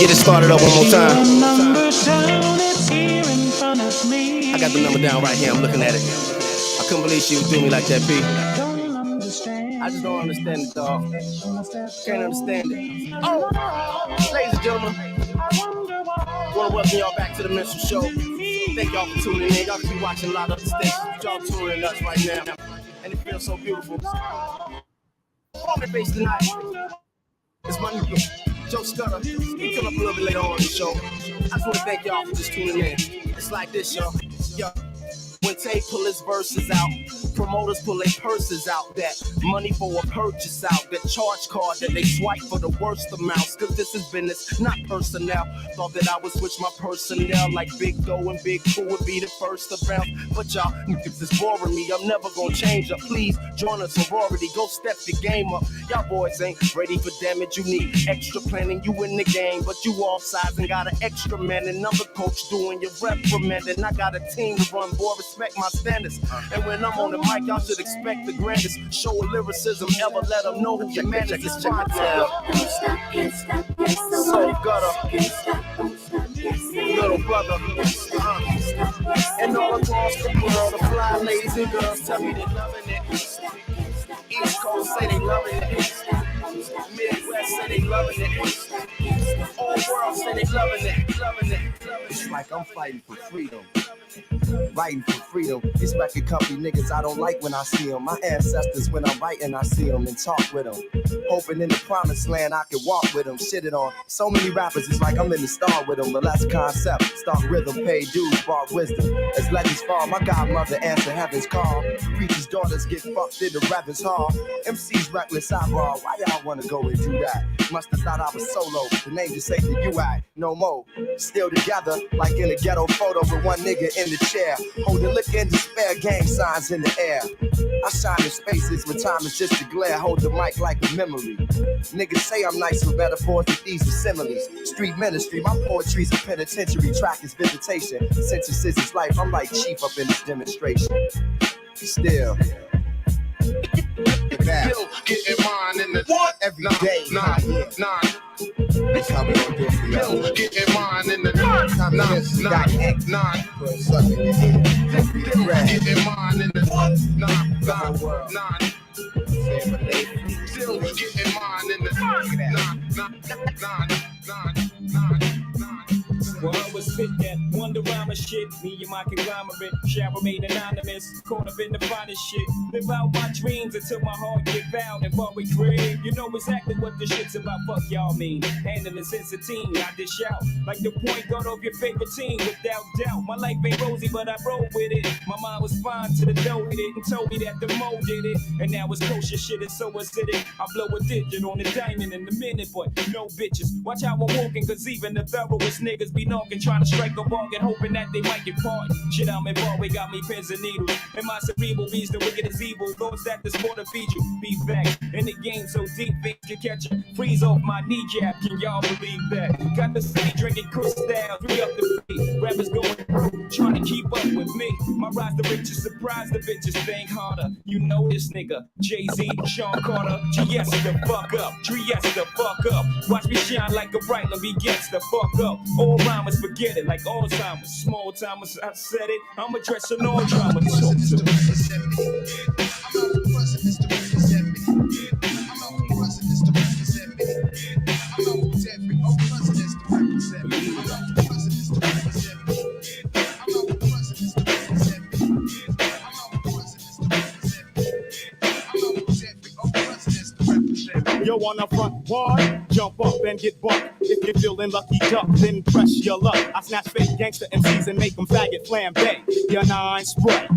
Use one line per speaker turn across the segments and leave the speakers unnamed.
get it started up one more time. I got the number down right here, I'm looking at it. I couldn't believe she would do me like that, P. I just don't understand it, dog. Can't understand it. Oh, ladies and gentlemen, I want to welcome y'all back to the Mental Show. Thank y'all for tuning in. Y'all can be watching a lot of other stations, but y'all tuning in us right now. And it feels so beautiful. On the base tonight, it's my new Joe Scudder. He come up a little bit later on in the show. I just want to thank y'all for just tuning in. It's like this, y'all. When Tay pull his verses out, promoters pull their purses out, that money for a purchase out, that charge card that they swipe for the worst amounts, cause this is business, not personnel. Thought that I would switch my personnel, like Big Doe and Big Pooh would be the first to bounce, but y'all niggas is boring me, I'm never gonna change up. Please join a sorority, go step your game up. Y'all boys ain't ready for damage, you need extra planning, you in the game, but you offsides and got an extra man, and I'm the coach doing your reprimanding. I got a team to run, boy, respect my standards. And when I'm on the mic, y'all should expect the grandest show of lyricism ever. Let them know who your man is. It's fine now. So gutter, little brother, and all across the world, the fly ladies and girls tell me they loving it. East Coast say they loving it. Midwest say they loving it. All world say they loving it, loving it. It's like I'm fighting for freedom. Writing for freedom. These record company niggas I don't like when I see them. My ancestors when I'm writing I see them and talk with them. Hoping in the promised land I can walk with them. Shitted on so many rappers it's like I'm in the star with them. But that's concept. Start rhythm, pay dues, spark wisdom. As legends fall, my godmother answer heaven's call. Preacher's daughters get fucked in the rappers hall. MC's reckless eyeball. Why y'all wanna go and do that? Must have thought I was solo. The name just ain't the UI. No more. Still together like in a ghetto photo with one nigga in the chair. Holding liquor and despair, gang signs in the air. I shine in spaces when time is just a glare. Hold the mic like a memory. Niggas say I'm nice with metaphors, but these are similes. Street ministry, my poetry's a penitentiary. Track is visitation. Sentences is life. I'm like chief up in this demonstration. Still.
Still getting mine in the what? Every day. Nine.
Becoming on this,
Still getting mine in the nine. Getting mine in the nine. Still getting mine in the nine.
Well, I was spit that wonder rhyme shit. Me and my conglomerate shall remain anonymous. Caught up in the finest shit. Live out my dreams until my heart get out and fall with grave. You know exactly what the shit's about. Fuck y'all mean. Handling sense of team, I dish out like the point guard of your favorite team. Without doubt, my life ain't rosy, but I roll with it. My mind was fine to the dough with it and told me that the mo did it. And now it's kosher shit is so acidic. I blow a digit on the diamond in a minute, but no bitches. Watch how I'm walking, cause even the thoroughest niggas be knocking, trying to strike a bargain, hoping that they might get caught. Shit, I'm involved, we got me pins and needles. And my cerebral beast, the wicked is evil. Those that the sport to feed you, be back. In the game so deep, things can catch you. Freeze off my kneecap, can y'all believe that? Got the city drinking crystal, 3 up the beat. Rappers going through, trying to keep up with me. My rise the riches, surprise the bitches, think harder. You know this nigga, Jay-Z, Sean Carter, GS the fuck up, GS the fuck up. Watch me shine like a bright lamp, he gets the fuck up. All rhymers forget it, like Alzheimer's. Small timers, I said it, I'm addressing all drama. Talk to me.
Yo, on the front wall, jump up and get bumped. If you're feeling lucky duck, then press your luck. I snatch fake gangster MCs and make them faggot flambe. Your nine spray,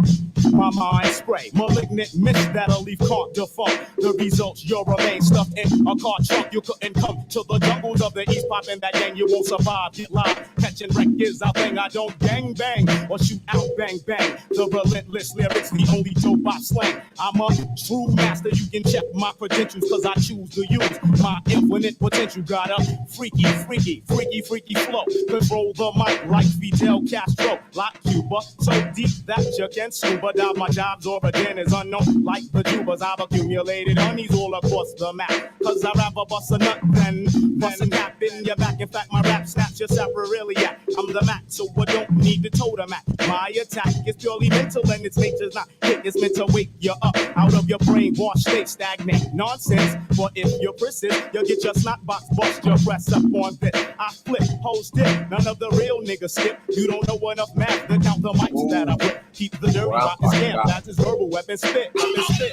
my mind spray. Malignant mist that'll leave caught defunct. The results, you'll remain stuffed in a car trunk. You couldn't come to the jungles of the East, popping that gang, you won't survive. Get live, catching wreck is our thing. I don't gang bang or shoot out bang bang. The relentless lyrics, the only dope I slang. I'm a true master, you can check my credentials, cause I choose to use my infinite potential. Got a freaky flow. Control the mic like Fidel Castro. Like Cuba, so deep that you can scuba dive. My job's origin is unknown. Like the tubers, I've accumulated honeys all across the map. Cause I'd rather bust a nut than bust a gap in your back. In fact, my rap snaps your saprarilia. I'm the Mac, so I don't need the totem at. My attack is purely mental and its nature's not hit. It's meant to wake you up out of your brainwash state, stagnant nonsense. But if you persist, you'll get your snot box bust your press up on this. I flip, hold still, none of the real niggas skip. You don't know enough math to count the mics that I whip. Keep the dirty rotten scam, that's his verbal weapon, spit, spit.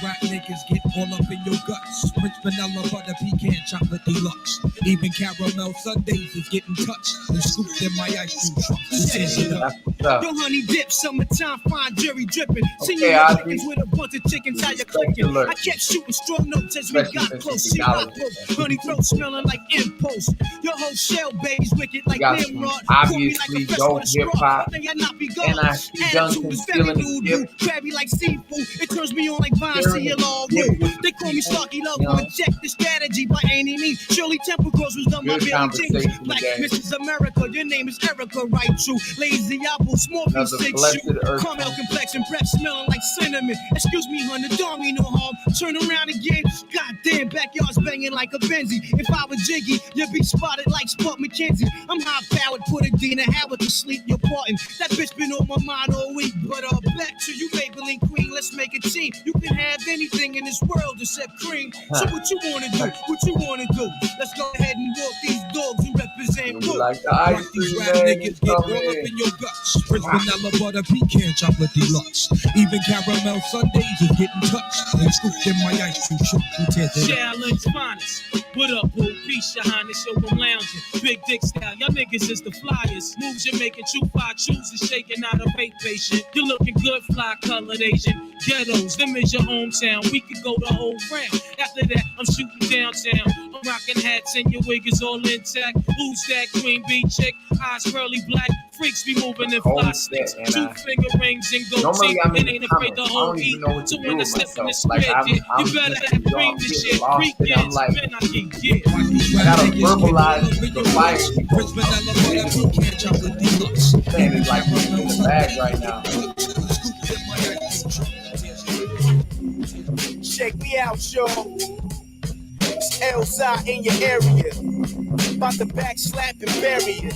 Rap niggas get all up in your guts. Prince vanilla, butter, pecan, chocolate deluxe. Even caramel sundaes is getting touched and scooped in my ice cream truck. Yo, honey dip, summertime, fine jury dripping. Seen you chickens with a bunch of chickens, how you clicking? I kept shooting strong notes as we got close. She got close. Honey throat smelling like impulse. Your whole shell, baby's wicked like Nimrod.
Obviously, dope hip hop. And I see Duncan stealing the gift.
Crabby like seafood. It turns me on like vine. See it all rude. They call me Starky Love. Wanna check the strategy by any means. Shirley Temple Girls was done by Billy Jean. Like Mrs. America, your name is Erica, right? True. Lazy apple, small piece, six shoe. Caramel complexion, breath smelling like cinnamon. Excuse me, honey, don't mean no harm. Turn around again. Goddamn, backyard's banging like a Benzie. If I was Jiggy, you'd be spotted like Spot McKenzie. I'm high powered, put a Dina Howard to sleep. You're parting. That bitch been on my mind all week. But back to you, Maybelline Queen. Let's make a team. You can have anything in this world except cream. So what you wanna do? What you wanna do? Let's go ahead and walk these dogs and represent Cook.
Like the ice cream
rap niggas get all up in your guts. Prince vanilla, butter, pecan, chocolate deluxe. Even caramel sundaes is getting touched and scooped in my ice cream truck. Challenge finest. What up, boo? Peace, your highness. Yo, I'm lounging. Big dick style. Y'all niggas is the flyers. Moves you're making, true fire chooses, shaking out a vape patient. You're looking good, fly colored Asian. Ghettos, them is your hometown. We could go the whole round. After that, I'm shooting downtown. I'm rocking hats and your wig is all intact. Who's that queen bee chick? Eyes curly black. Freaks be moving in fly sticks. 2 finger rings and goatee. It ain't afraid to hold heat. So when I step in the square, you better have cream this shit. Weekends, man, I can get.
I gotta verbalize the fire.
Prince vanilla, butter, pecan, chocolate deluxe.
Man, it's like in the bag right now.
Check me out, y'all. It's Elzai in your area. About to back slap and bury it.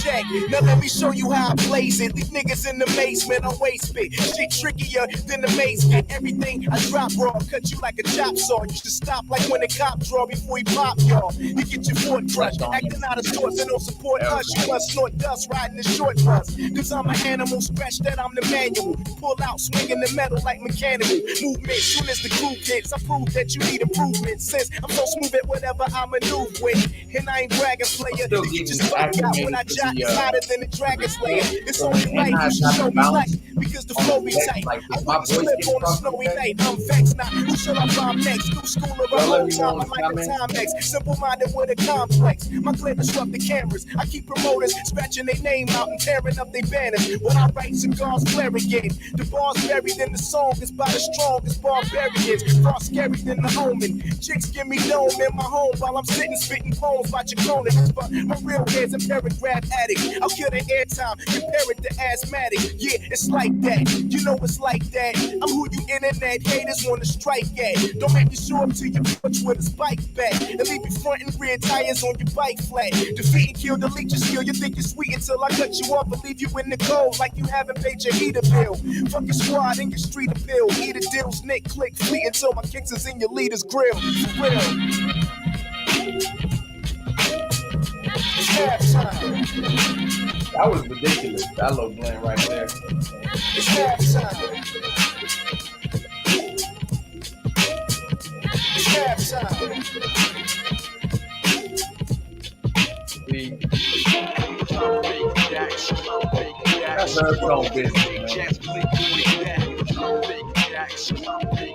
Check. Now let me show you how I blaze it. These niggas in the basement on waist spit. Shit trickier than the maze get. Everything I drop raw, cut you like a chop saw. You should stop like when the cop draw before he pop y'all. You get your foot crushed, acting out of sorts and don't support us. You must snort dust riding the short bus. Cause I'm an animal, scratch that I'm the manual. Pull out, swinging the metal like mechanical. Movement, soon as the groove hits, I prove that you need improvement. Since I'm so smooth at whatever I maneuver with. And I ain't bragging, player. You just fuck out when I jot. It's hotter than the Dragon Slayer. It's only right you should show me light because the flow be tight. I wouldn't slip on a snowy night. I'm vexed now. Who should I bomb next? New school or a whole time? I'm like a Timex. Simple-minded with a complex. My clear disrupt the cameras. I keep promoters scratching their name out and tearing up their banners. When I write cigars, flare again. The bar's buried in the song. It's by the strongest barbarians. Far scary than the omen. Chicks give me dome in my home while I'm sitting spitting poems by Choppin. But my real head's a paragraph addict. I'll kill the airtime, compare it to asthmatic. Yeah, it's like that. You know it's like that. I'm who you internet haters wanna strike at. Don't make me show up to your porch with a spike back and leave you front and rear tires on your bike flat. Defeat and kill, delete your skill. You think you're sweet until I cut you off and leave you in the cold like you haven't paid your heater bill. Fuck your squad and your street appeal. Eat a deal, snick, click, fleet until my kicks is in your leader's grill. For real.
That was ridiculous. That little blend right there.
It's halftime. It's halftime.
That's her own business, man.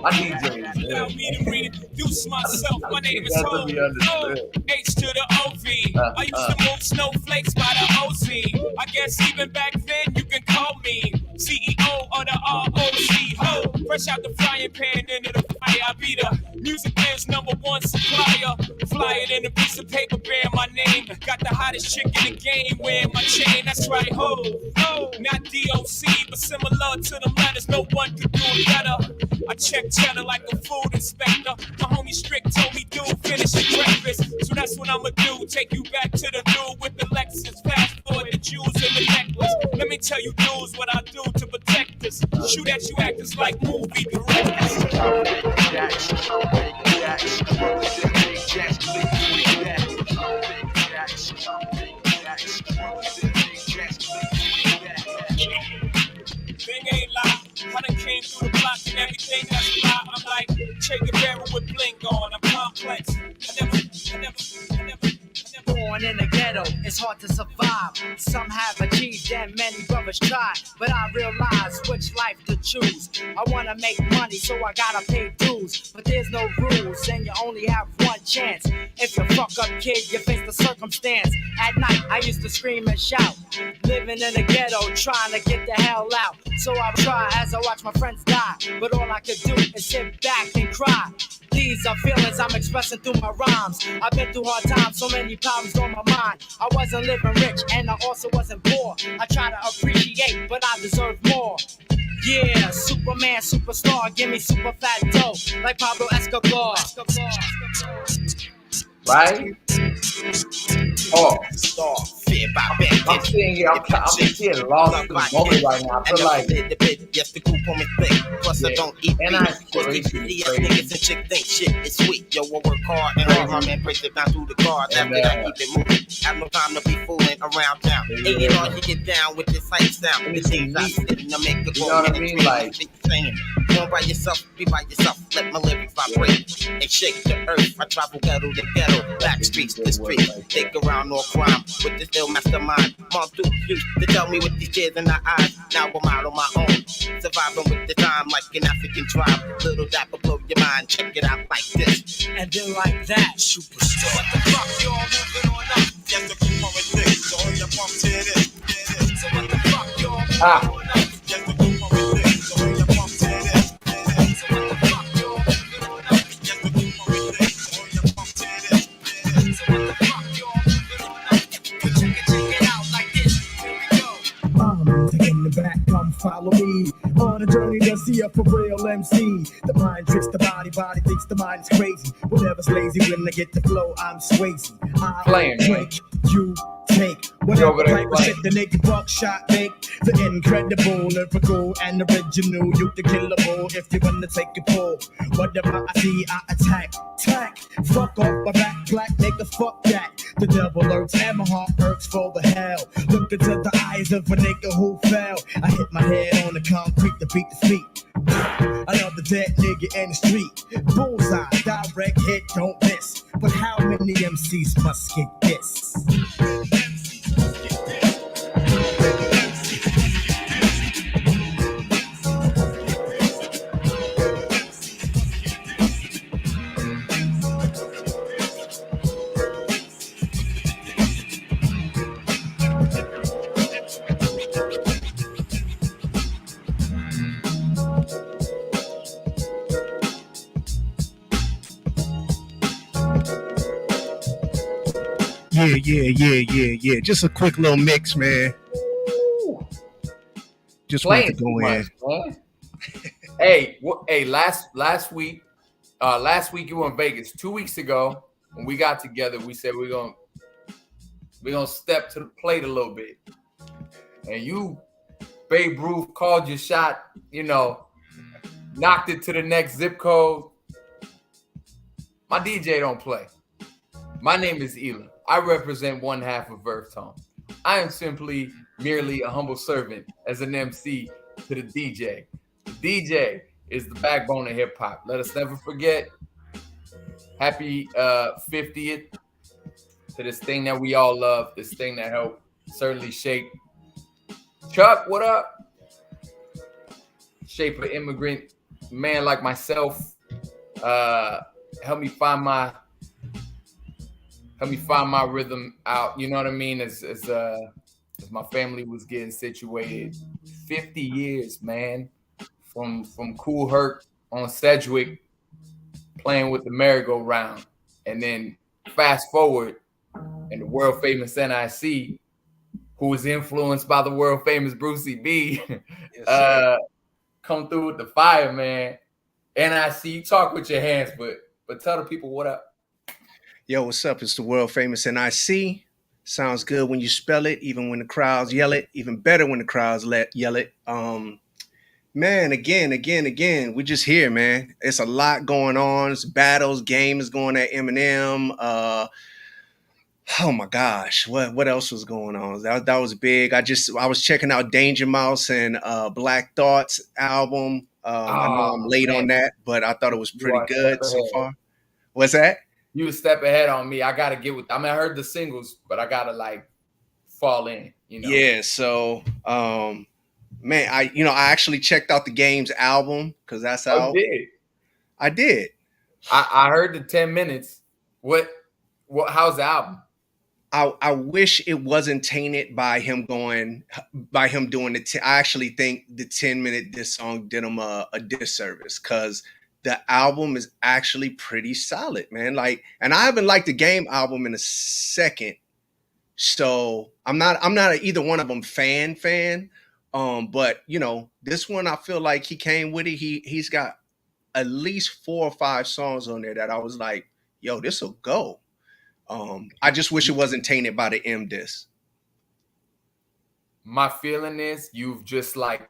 My DJ
allow me to reintroduce myself. My name is Ho. H to the OV. I used to move snowflakes by the OZ. I guess even back then you can call me CEO of the ROC. Ho, fresh out the frying pan into the fire. I be the music biz #1 supplier. Fly it in a piece of paper bearing my name. hottest chick in the game wearing my chain. That's right, ho. Not DOC, but similar to them letters. No one could do it better. I check cheddar like a food inspector. My homie Strick told me, dude, finish your breakfast. So that's what I'ma do. Take you back to the dude with the Lexus. Fast forward the jewels in the necklace. Let me tell you, dudes, what I do to protect us. Shoot at you actors like movie directors. Thing ain't lie. I done came through the block and everything that's lie. I'm like Che Guevara with bling on. I'm complex. I never.
Born in the ghetto, it's hard to survive. Some have achieved and many brothers try. But I realize which life to choose. I wanna make money, so I gotta pay dues. But there's no rules, and you only have one chance. If you fuck up, kid, you face the circumstance. At night, I used to scream and shout. Living in the ghetto, trying to get the hell out. So I try as I watch my friends die. But all I could do is sit back and cry. These are feelings I'm expressing through my rhymes. I've been through hard times, so many problems on my mind. I wasn't living rich, and I also wasn't poor. I try to appreciate, but I deserve more. Yeah, Superman, superstar, give me super fat dough, like Pablo Escobar.
Right? Oh, I'm seeing lost in the moment right now. I feel like
Plus I don't eat
and
niggas and chick think shit is sweet. Yo, I work hard and hard, my man breaks it down through the cards. After that, keep it moving. Have no time to be fooling around town. Ain't it all you get down with this hype sound? This ain't not sitting to make a
you know what I mean? Like
saying, go by yourself, be by yourself. Let my lyrics vibrate and shake the earth. I travel ghetto to ghetto, back streets to street. Think around all crime with this ill mastermind. Mom too used to tell me with these tears in her eyes. Now I'm out on my own, surviving with the time like an African tribe. Little dapper blow your mind. Check it out like this,
and then like that.
Superstar. What the fuck, y'all moving on up? Yes, the keep on with this. So your pump to this. So what the fuck, y'all moving on up? Yes, the keep on with this. So your pump to this. So what the fuck, y'all moving on up? Yes, the keep on with this. So your pump to this. So what the fuck, y'all moving on up? Check it out like this. Here we go.
In the back, come follow me on a journey to see a for real MC. The mind tricks the body, body thinks the mind is crazy. Whatever's lazy, when I get the flow, I'm Swayze. I drink, you take whatever type of shit the nigga buckshot make. The incredible, lyrical, and original. You the killable if you wanna take a pull. Whatever I see, I attack. Fuck off my back, black nigga, fuck that. The devil lurks and my heart hurts for the hell. Look into the eyes of a nigga who fell. I hit my head on the concrete to beat the feet. Another dead nigga in the street. Bullseye, direct hit, don't miss. But how many MCs must get this?
Yeah. Just a quick little mix, man. Just want to go in.
Hey, last week you were in Vegas. 2 weeks ago, when we got together, we said we're gonna step to the plate a little bit. And you, Babe Ruth, called your shot, knocked it to the next zip code. My DJ don't play. My name is Ela. I represent one half of URF Tone. I am simply merely a humble servant as an MC to the DJ. The DJ is the backbone of hip hop. Let us never forget. Happy 50th to this thing that we all love, this thing that helped certainly shape. Chuck, what up? Shape an immigrant man like myself. Help me find my rhythm out. You know what I mean? As my family was getting situated. 50 years, man, from Cool Herc on Sedgwick playing with the merry-go-round, and then fast forward, and the world famous NIC, who was influenced by the world famous Brucey B,
Yes,
come through with the fire, man. NIC, you talk with your hands, but tell the people what up.
Yo, what's up? It's the world famous NIC. Sounds good when you spell it, even when the crowds yell it. Even better when the crowds yell it. Man, again. We're just here, man. It's a lot going on. It's battles, games going at Eminem. Oh my gosh, what else was going on? That was big. I was checking out Danger Mouse and Black Thought's album. I know I'm late on that, but I thought it was pretty good so far. What's that?
You a step ahead on me. I gotta get with. I mean, I heard the singles, but I gotta like fall in. You know.
Yeah. So, man, I actually checked out the Game's album because that's out. I did.
I heard the 10 minutes. What? How's the album?
I wish it wasn't tainted by him doing the. I actually think the 10-minute diss song did him a disservice because the album is actually pretty solid, man. Like, and I haven't liked the Game album in a second, so I'm not either one of them fan. But this one I feel like he came with it. He's got at least 4 or 5 songs on there that I was like, yo, this will go. I just wish it wasn't tainted by the M diss.
My feeling is you've just like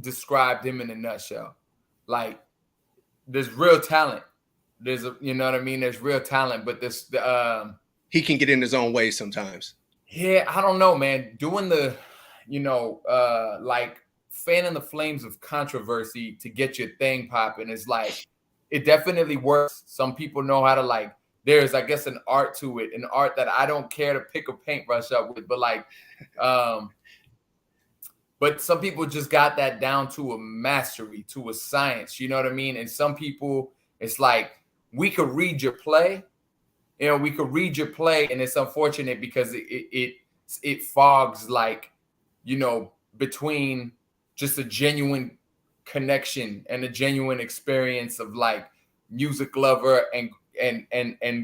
described him in a nutshell. Like, there's real talent. You know what I mean? There's real talent, but
he can get in his own way sometimes.
Yeah, I don't know, man. Doing the, like fanning the flames of controversy to get your thing popping is like, it definitely works. Some people know how to like. There's, I guess, an art to it, an art that I don't care to pick a paintbrush up with, but like, but some people just got that down to a mastery, to a science, you know what I mean? And some people, it's like, we could read your play, and it's unfortunate because it fogs like, between just a genuine connection and a genuine experience of like music lover and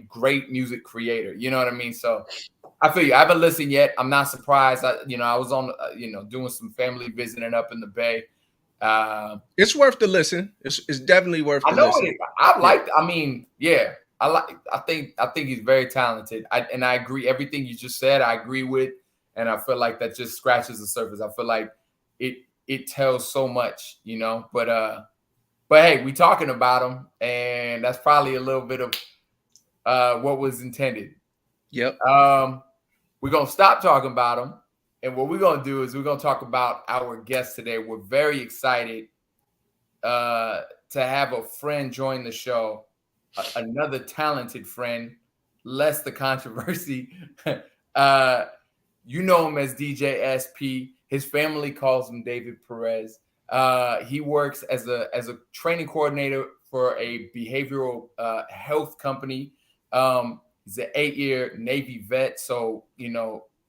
great music creator, you know what I mean? So I feel you. I haven't listened yet. I'm not surprised. I was on, doing some family visiting up in the Bay.
It's worth the listen. It's definitely worth the listen.
I think he's very talented. And I agree. Everything you just said, I agree with. And I feel like that just scratches the surface. I feel like it tells so much, but hey, we talking about him, and that's probably a little bit of what was intended.
Yep.
We're gonna stop talking about him, and what we're gonna do is we're gonna talk about our guest today. We're very excited to have a friend join the show, another talented friend, less the controversy. You know him as DJ SP. His family calls him David Perez. He works as a training coordinator for a behavioral health company. He's an 8-year Navy vet, so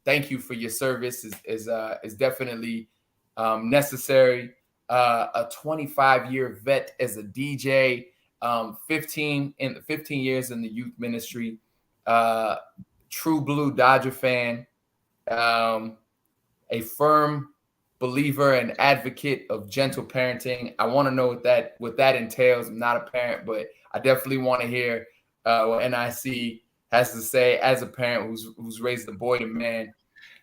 thank you for your service. Is definitely necessary. A 25-year vet as a DJ, 15 years in the youth ministry. True blue Dodger fan. A firm believer and advocate of gentle parenting. I want to know what that entails. I'm not a parent, but I definitely want to hear what NIC has to say as a parent who's raised a boy to man.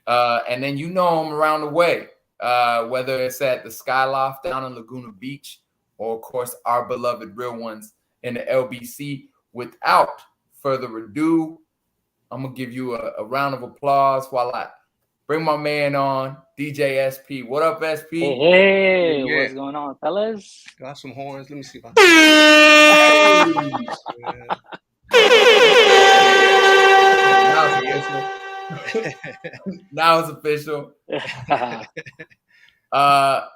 And then him around the way, whether it's at the Skyloft down in Laguna Beach, or of course our beloved Real Ones in the LBC. Without further ado, I'm gonna give you a round of applause while I bring my man on, DJ SP. What up, SP?
Hey, what's going on, fellas?
Got some horns. Let me see if I
Now it's official. I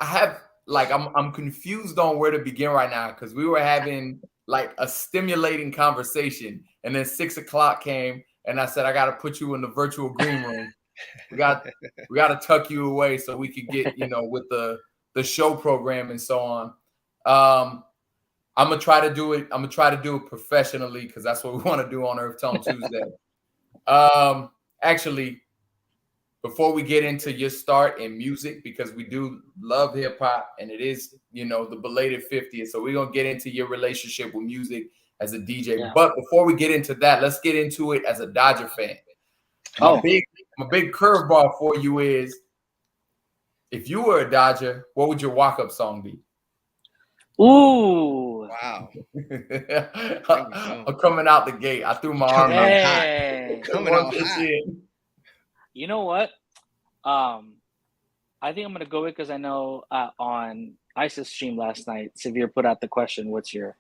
have like I'm confused on where to begin right now because we were having like a stimulating conversation, and then 6 o'clock came. And I said, I got to put you in the virtual green room. We got to tuck you away so we could get, with the show program and so on. I'm gonna try to do it. I'm gonna try to do it professionally because that's what we want to do on URF Tone Tuesday. Actually, before we get into your start in music, because we do love hip hop and it is, the belated 50th. So we're gonna get into your relationship with music as a DJ. Yeah. But before we get into that, let's get into it as a Dodger fan. My big curveball for you is, if you were a Dodger, what would your walk-up song be?
Ooh.
Wow.
I'm coming out the gate. I threw my arm out.
Coming out hot.
You know what? I think I'm gonna go with, because I know on ISIS stream last night, Severe put out the question, what's your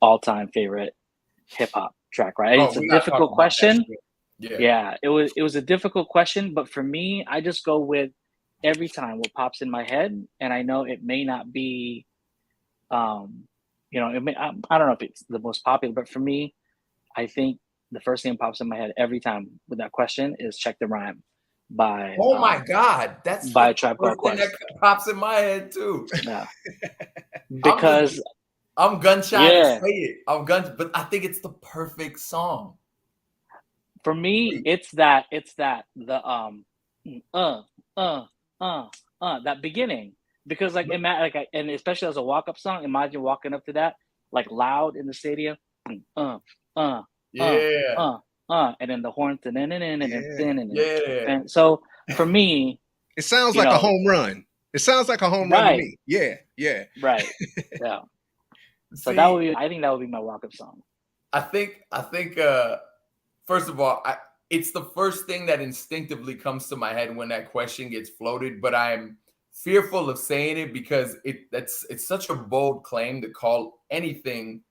all-time favorite hip-hop track, right? It's a difficult question. Yeah, it was a difficult question, but for me, I just go with every time what pops in my head, and I know it may not be I don't know if it's the most popular, but for me, I think the first thing that pops in my head every time with that question is Check the Rhyme by
my God, that's
by Tribe Called Quest.
That pops in my head too.
Yeah. Because
I'm gun shy to say it. But I think it's the perfect song.
For me, it's that that beginning. Because and especially as a walk-up song, imagine walking up to that like loud in the stadium, and then the horn, and so for me,
it sounds like a home run. It sounds like a home run to me. Yeah,
right, yeah. So that would be, I think that would be my walk-up song.
I think first of all, it's the first thing that instinctively comes to my head when that question gets floated, but I'm fearful of saying it because it's such a bold claim to call anything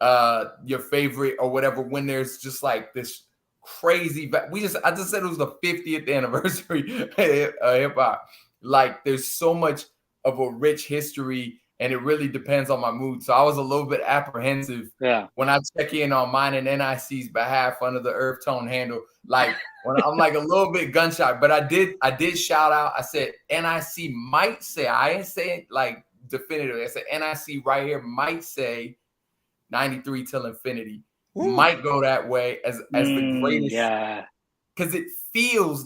your favorite or whatever when there's just like this crazy. I just said it was the 50th anniversary of hip hop. Like there's so much of a rich history, and it really depends on my mood. So I was a little bit apprehensive when I check in on mine and NIC's behalf under the URF Tone handle. Like when I'm like a little bit gunshot, but I did shout out. I said NIC might say, I didn't say it like definitively. I said NIC right here might say 93 till infinity. Ooh. Might go that way as the greatest. Yeah. Because it feels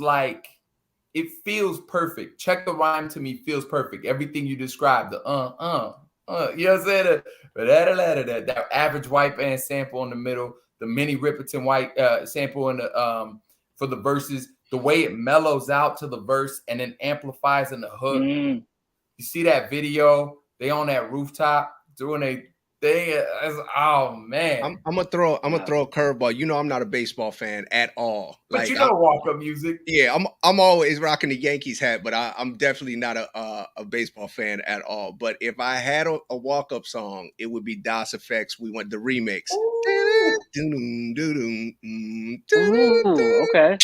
perfect. Check the Rhyme to me feels perfect. Everything you described, the you know what I'm saying? That average white band sample in the middle, the mini Ripperton white sample in the for the verses, the way it mellows out to the verse and then amplifies in the hook. You see that video? They on that rooftop doing a thing. Oh man!
I'm gonna throw a curveball. You know, I'm not a baseball fan at all.
But you know, walk-up music.
Yeah, I'm always rocking the Yankees hat, but I'm definitely not a baseball fan at all. But if I had a walk-up song, it would be Das Effects. We went the remix.
Okay.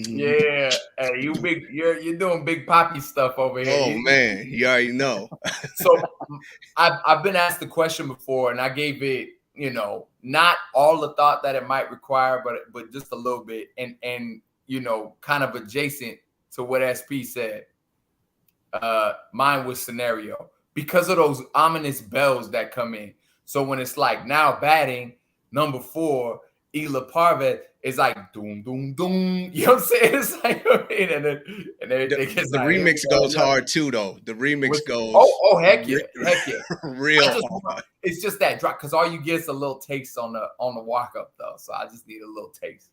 Yeah, hey, you're doing big poppy stuff over here.
Oh man, you already know.
So I've been asked the question before, and I gave it, not all the thought that it might require, but just a little bit, and kind of adjacent to what SP said. Mine was scenario because of those ominous bells that come in. So when it's like now batting number 4, Ela Parvet is like doom doom doom. You know what I'm saying? It's like,
the remix goes hard too, though. The remix goes.
Oh heck yeah,
real hard.
It's just that drop because all you get is a little taste on the walk up though. So I just need a little taste.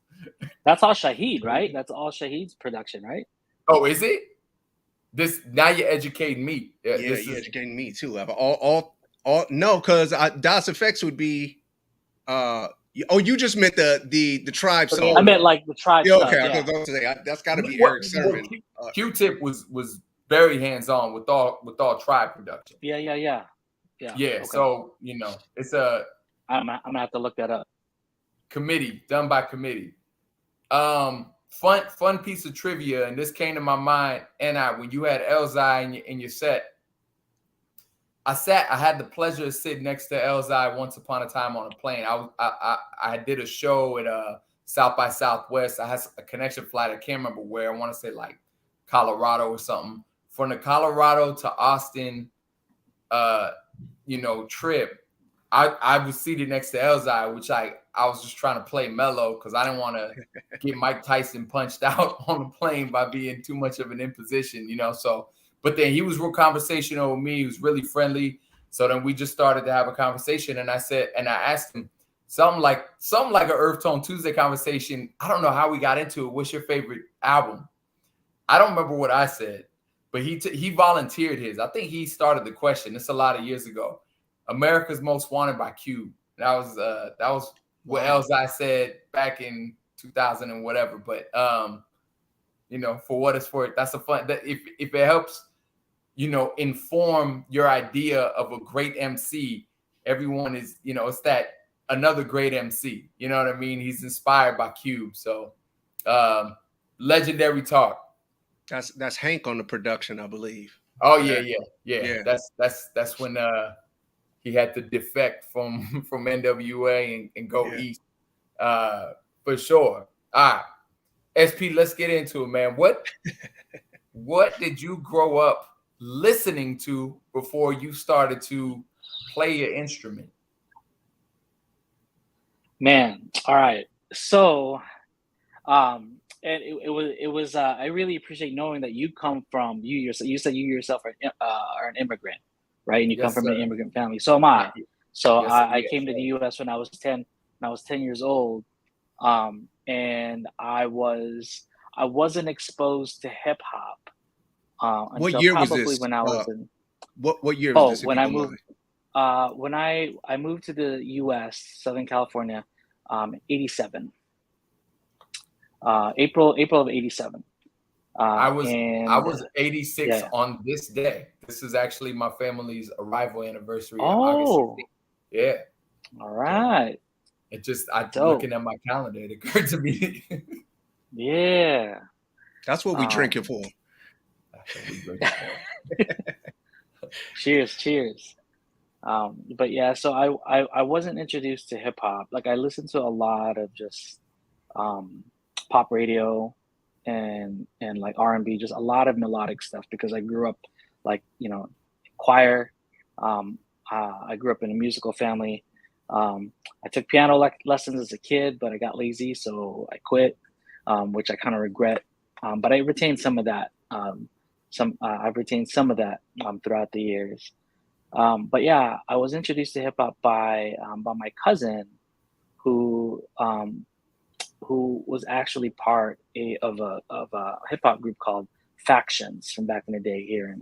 That's all Shaheed, right? That's all Shaheed's production, right?
Oh, is it? This now you're educating me.
Yeah, you're educating me too. All no, because Das Effects would be. You just meant the Tribe song.
I meant like the Tribe song.
Okay, I was going to say that's got to be Eric Sermon.
Q-Tip was very hands on with all Tribe production.
Yeah. Okay.
So it's a.
I'm gonna have to look that up.
Committee done by committee. Fun piece of trivia, and this came to my mind. And when you had Elzai in your set. I had the pleasure of sitting next to Elzai once upon a time on a plane. I did a show at South by Southwest. I had a connection flight. I can't remember where. I want to say like Colorado or something from the Colorado to Austin, trip, I was seated next to Elzai, which I was just trying to play mellow because I didn't want to get Mike Tyson punched out on the plane by being too much of an imposition, So, but then he was real conversational with me. He was really friendly. So then we just started to have a conversation, and I asked him something like an URF Tone Tuesday conversation. I don't know how we got into it. What's your favorite album? I don't remember what I said, but he volunteered his. I think he started the question. It's a lot of years ago. America's Most Wanted by Cube. That was what else I said back in 2000 and whatever. But for what it's worth, that's a fun. That if it helps, inform your idea of a great MC. Everyone is, it's that another great MC. You know what I mean? He's inspired by Cube. So legendary talk.
That's Hank on the production, I believe.
Oh yeah. That's when he had to defect from NWA and go east. For sure. All right. SP, let's get into it, man. What did you grow up listening to before you started to play your instrument?
Man, all right. So and it was I really appreciate knowing that you come from you said you yourself are an immigrant, right? And you come from an immigrant family. So am I. So I came to the US when I was 10 years old. And I wasn't exposed to hip hop
what year was this?
When I was in
what year was this?
When I moved when I moved to the US, Southern California, 87. April of 87.
I was 86 on this day. This is actually my family's arrival anniversary.
Oh,
yeah.
All right.
It just looking at my calendar, it occurred to me.
Yeah.
That's what we drink it for.
That's what we drink it for.
Cheers. But yeah, so I wasn't introduced to hip hop. Like I listened to a lot of just pop radio and like R&B, just a lot of melodic stuff because I grew up choir. I grew up in a musical family. I took piano lessons as a kid, but I got lazy, so I quit, which I kind of regret. But I retained some of that. I've retained some of that throughout the years. But yeah, I was introduced to hip hop by my cousin, who was actually part of a hip hop group called Factions from back in the day here in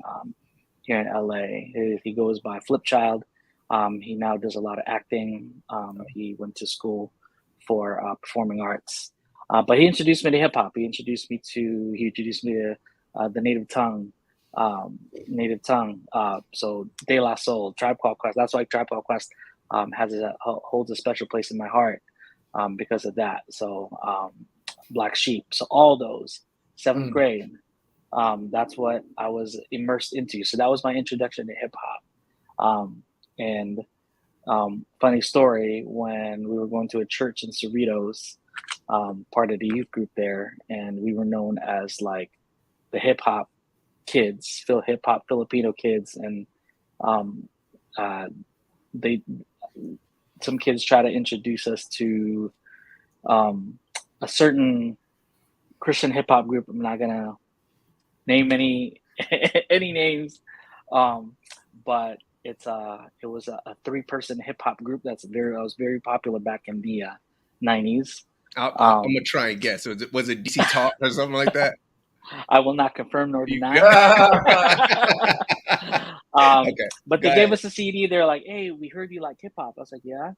LA. He goes by Flipchild. He now does a lot of acting. He went to school for performing arts. But he introduced me to hip hop. He introduced me to the native tongue. So De La Soul, Tribe Called Quest. That's why Tribe Called Quest holds a special place in my heart because of that. So Black Sheep. So all those, 7th grade. That's what I was immersed into. So that was my introduction to hip hop. And funny story, when we were going to a church in Cerritos, part of the youth group there, and we were known as like the hip hop kids, hip hop Filipino kids, and some kids try to introduce us to a certain Christian hip hop group. I'm not gonna name any names, but it was a 3-person hip hop group that was very popular back in the 90s.
I'm gonna try and guess. Was it DC Talk or something like that?
I will not confirm nor deny.
Okay.
But they gave us a CD. They're like, "Hey, we heard you like hip hop." I was like, "Yeah." I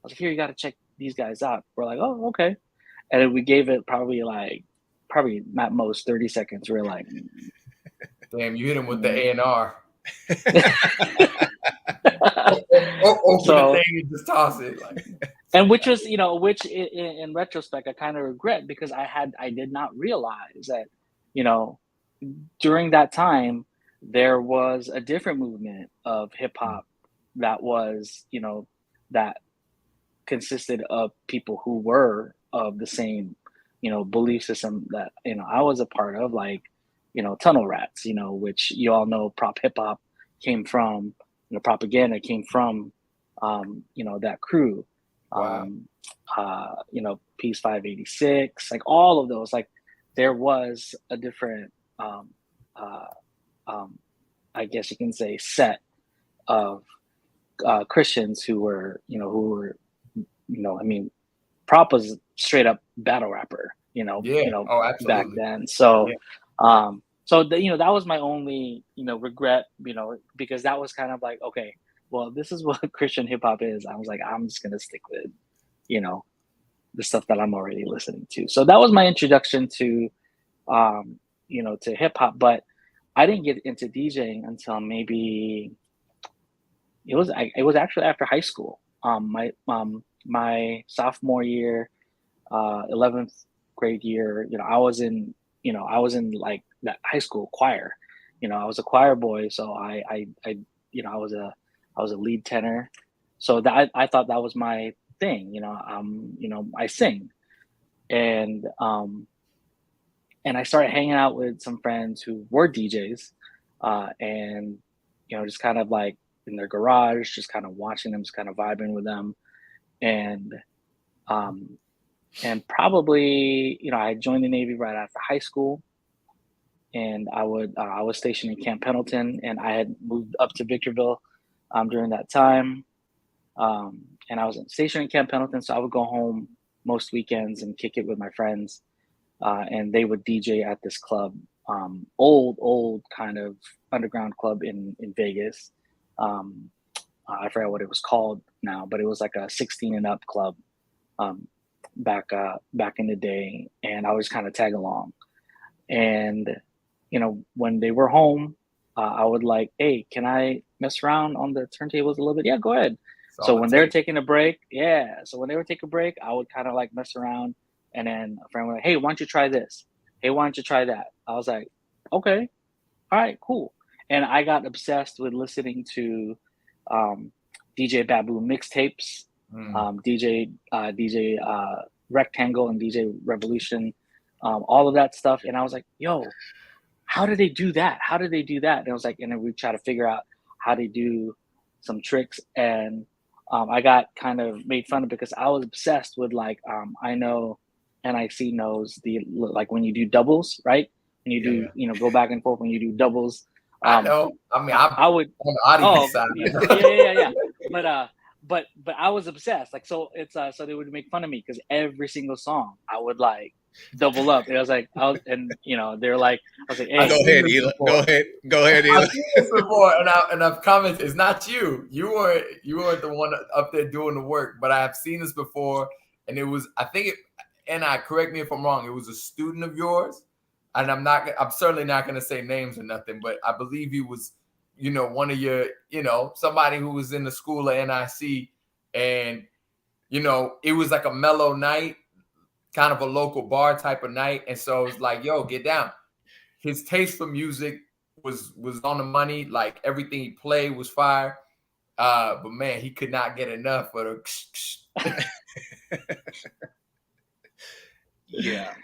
was like, "Here, you got to check these guys out." We're like, "Oh, okay." And then we gave it probably at most 30 seconds. We're like,
"Damn, you hit him with the A&R." Open
So,
the thing and just toss it.
And which was, which in retrospect, I kind of regret because I did not realize that, during that time, there was a different movement of hip hop that was, that consisted of people who were of the same, belief system that, I was a part of, like Tunnel Rats, which you all know prop hip hop came from, propaganda came from, that crew.
Wow.
Peace 586, like all of those, like there was a different, I guess you can say, set of Christians who were, I mean, Prop was straight up battle rapper,
Yeah. Oh,
back
absolutely.
then. So,
Yeah.
that was my only, regret, because that was kind of like, okay, well, this is what Christian hip hop is. I was like, I'm just gonna stick with, the stuff that I'm already listening to. So that was my introduction to, to hip hop. But I didn't get into DJing until maybe it was actually after high school. My sophomore year, 11th grade year, I was in like that high school choir. I was a choir boy, so I was a lead tenor. So that I thought that was my thing. I sing, and I started hanging out with some friends who were DJs, and just kind of like in their garage, just kind of watching them, just kind of vibing with them, and um, probably I joined the Navy right after high school, and I was stationed in Camp Pendleton, and I had moved up to Victorville during that time, and I was stationed in Camp Pendleton, so I would go home most weekends and kick it with my friends, and they would DJ at this club, old kind of underground club in Vegas. I forgot what it was called now, but it was like a 16 and up club, back in the day, and I was kind of tag along. And when they were home, I would like, hey, can I mess around on the turntables a little bit? Yeah, go ahead. So when they were taking a break, I would kind of like mess around, and then a friend would like, hey, why don't you try this? Hey, why don't you try that? I was like, okay, all right, cool. And I got obsessed with listening to DJ Babu mixtapes, DJ Rectangle and DJ Revolution, all of that stuff. And I was like, yo, how did they do that? How did they do that? And I was like, and then we try to figure out how to do some tricks. And I got kind of made fun of because I was obsessed with like, I know NIC knows like when you do doubles, right? When you do, go back and forth when you do doubles.
I know. I mean,
I would
on the audience side.
yeah. But I was obsessed. Like, so it's so they would make fun of me because every single song I would like double up. And I was like, they're like, I was like, hey,
Go ahead, Eli. Go ahead, Eli.
I've seen this before, and I've commented. It's not you. You weren't the one up there doing the work, but I have seen this before, and it was. I think it. And correct me if I'm wrong. It was a student of yours, and I'm certainly not going to say names or nothing, but I believe he was, one of your, somebody who was in the school of NIC, and it was like a mellow night, kind of a local bar type of night, and so it's like, yo, get down. His taste for music was on the money. Like everything he played was fire. But man, he could not get enough of the.
Yeah.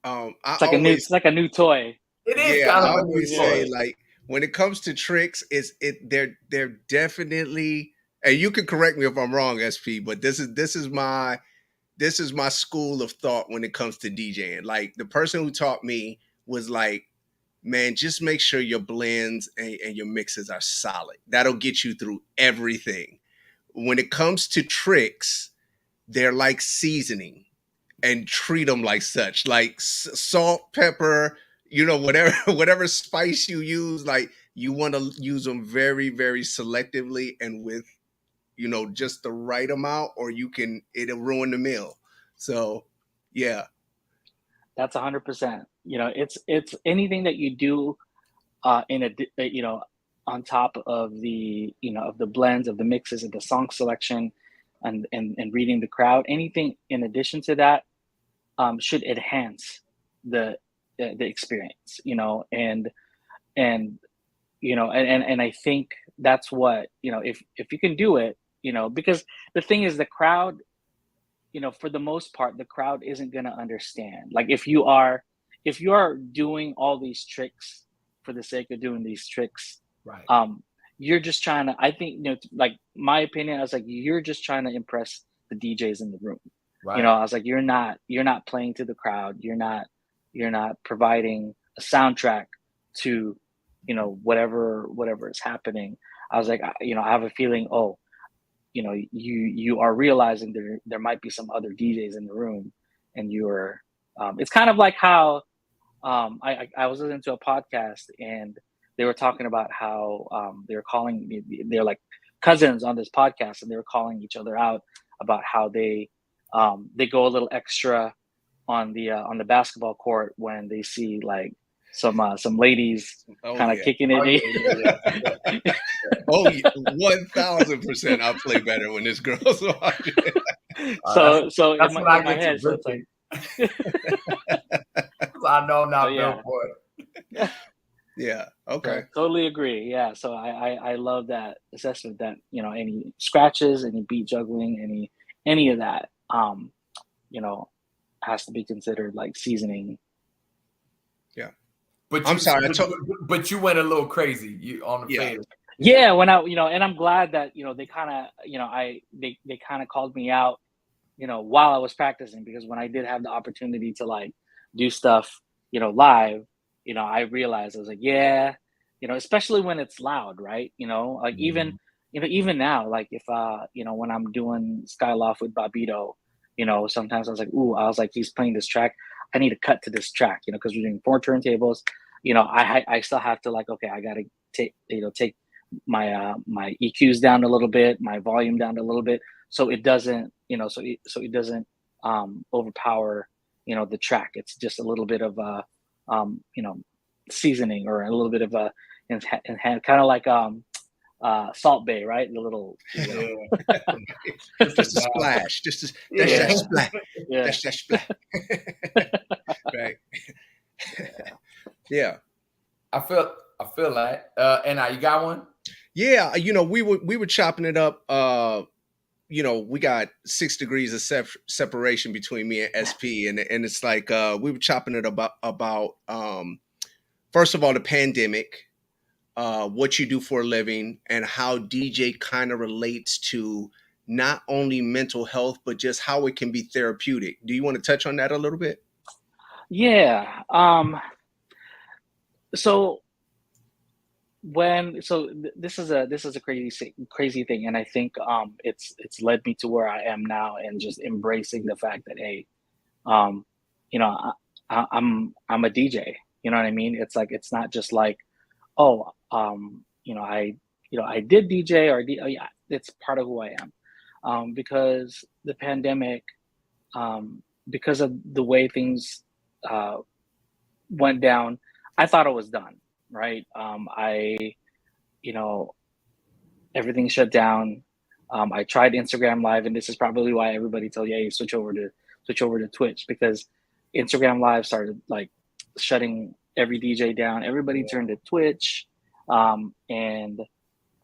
It's like a new toy.
It is.
Yeah, I always say, like, when it comes to tricks, they're definitely, and you can correct me if I'm wrong, SP, but this is my school of thought when it comes to DJing. Like, the person who taught me was like, man, just make sure your blends and your mixes are solid. That'll get you through everything. When it comes to tricks, they're like seasoning, and treat them like such, like salt, pepper, whatever spice you use, like you want to use them very, very selectively and with, just the right amount, or it'll ruin the meal. So, yeah.
That's 100%. It's anything that you do on top of the, of the blends, of the mixes, of the song selection, and reading the crowd. Anything in addition to that should enhance the experience, and I think that's what, if you can do it, because the thing is, the crowd, for the most part, the crowd isn't going to understand. Like, if you are if you are doing all these tricks for the sake of doing these tricks,
Right.
you're just trying to, I think, like my opinion, I was like, you're just trying to impress the DJs in the room.
Right.
I was like, you're not playing to the crowd. You're not providing a soundtrack to, whatever is happening. I was like, I have a feeling, you are realizing there might be some other DJs in the room, and you're, it's kind of like how, I was listening to a podcast, and they were talking about how they're like cousins on this podcast, and they were calling each other out about how they go a little extra on the basketball court when they see like some ladies kind of kicking it.
Oh, 1,000%. I'll play better when this girl's watching.
So
that's
in
what I
my
get
head,
to
so it's like,
I know I'm not
yeah.
built for it.
Yeah. Okay.
So, totally agree. Yeah. So I love that assessment that, any scratches, any beat juggling, any of that, has to be considered like seasoning.
Yeah.
But
I'm sorry.
But you went a little crazy on the fade.
Yeah. When and I'm glad that, they kind of, they kind of called me out, while I was practicing, because when I did have the opportunity to like do stuff, live, I realized, I was like, yeah, especially when it's loud, right? Like even now, like if when I'm doing Skyloft with Babito, sometimes I was like, he's playing this track, I need to cut to this track, because we're doing 4 turntables, I still have to like, okay, I gotta take my my EQs down a little bit, my volume down a little bit, so it doesn't, so it doesn't overpower, the track. It's just a little bit of a seasoning, or a little bit of a kind of like Salt Bay, right? The little,
just a splash, that splash, that's that splash. Right. Yeah.
I feel like and now you got one?
Yeah, we were chopping it up. We got 6 degrees of separation between me and SP, and it's like we were chopping it about first of all, the pandemic, what you do for a living, and how DJ kind of relates to not only mental health, but just how it can be therapeutic. Do you want to touch on that a little bit?
Yeah. So this is a crazy thing, and I think it's led me to where I am now, and just embracing the fact that, hey, I'm a DJ. You know what I mean? It's like, it's not just like, oh, I did DJ, or oh yeah, it's part of who I am, because the pandemic, because of the way things went down, I thought it was done. Right. Everything shut down. I tried Instagram Live, and this is probably why everybody told you, hey, switch over to Twitch, because Instagram Live started like shutting every DJ down. Everybody turned to Twitch, and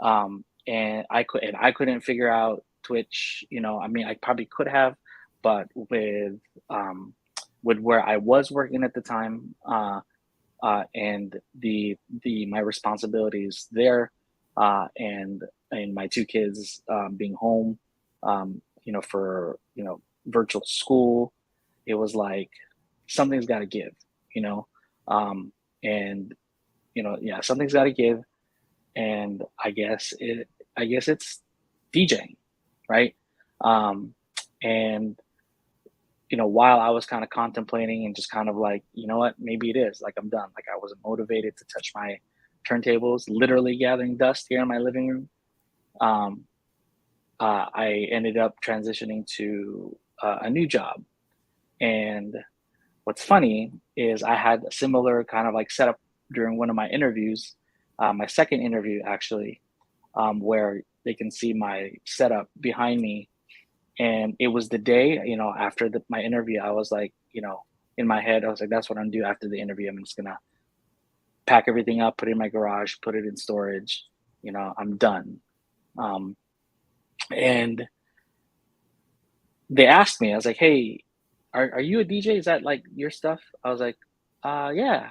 I couldn't figure out Twitch. I mean, I probably could have, but with where I was working at the time, and my responsibilities there, and my 2 kids being home, for virtual school, it was like, something's got to give, and something's got to give, and I guess it's DJing, right? And while I was kind of contemplating, and just kind of like, you know what, maybe it is, like, I'm done. Like, I wasn't motivated to touch my turntables, literally gathering dust here in my living room. I ended up transitioning to a new job. And what's funny is I had a similar kind of like setup during one of my interviews, my second interview actually, where they can see my setup behind me. And it was the day, after my interview, I was like, in my head, I was like, that's what I'm gonna do after the interview. I'm just gonna pack everything up, put it in my garage, put it in storage. I'm done. And they asked me, I was like, hey, are you a DJ? Is that like your stuff? I was like, Yeah.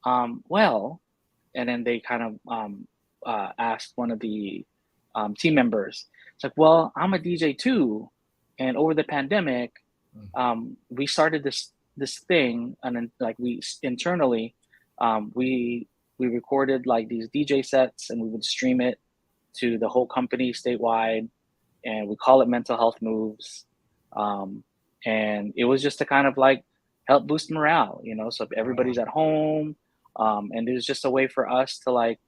Well, and then they kind of asked one of the team members. It's like, well, I'm a DJ too, and over the pandemic, we started this thing, and then like we internally, we recorded like these DJ sets, and we would stream it to the whole company statewide, and we call it Mental Health Moves, and it was just to kind of like help boost morale, so if everybody's at home, and it was just a way for us to like,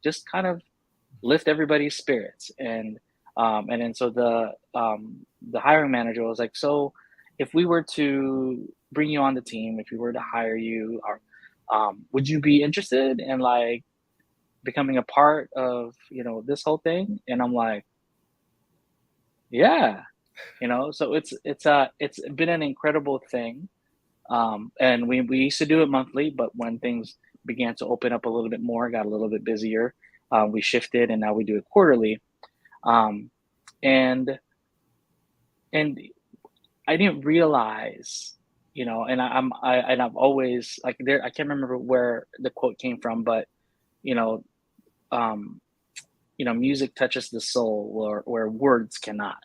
just kind of lift everybody's spirits. And then so the hiring manager was like, so if we were to bring you on the team, if we were to hire you, or would you be interested in like becoming a part of this whole thing? And I'm like, yeah. So it's been an incredible thing. And we used to do it monthly, but when things began to open up a little bit more, got a little bit busier, we shifted, and now we do it quarterly. And I didn't realize, and I've always like I can't remember where the quote came from, but um, music touches the soul where words cannot,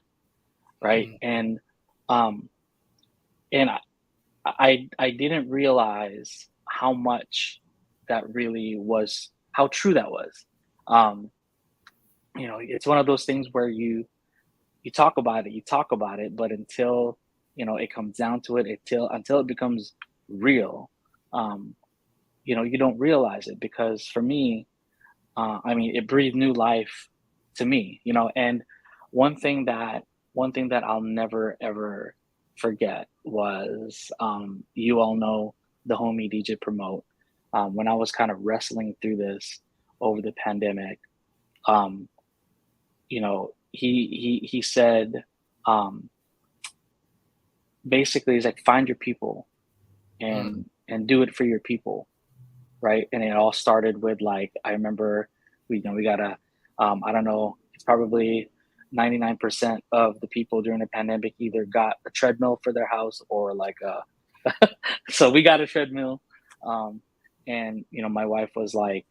right? And um, and I didn't realize how much that really was, how true that was. It's one of those things where you talk about it, but until it comes down to it, until it becomes real, you don't realize it. Because for me, I mean, it breathed new life to me, and one thing that I'll never ever forget was, you all know the homie DJ Promote. When I was kind of wrestling through this over the pandemic, he said, basically, he's like, find your people and do it for your people, right? And it all started with, like, I remember we got a, I don't know, it's probably 99% of the people during the pandemic either got a treadmill for their house or like so we got a treadmill. And my wife was like,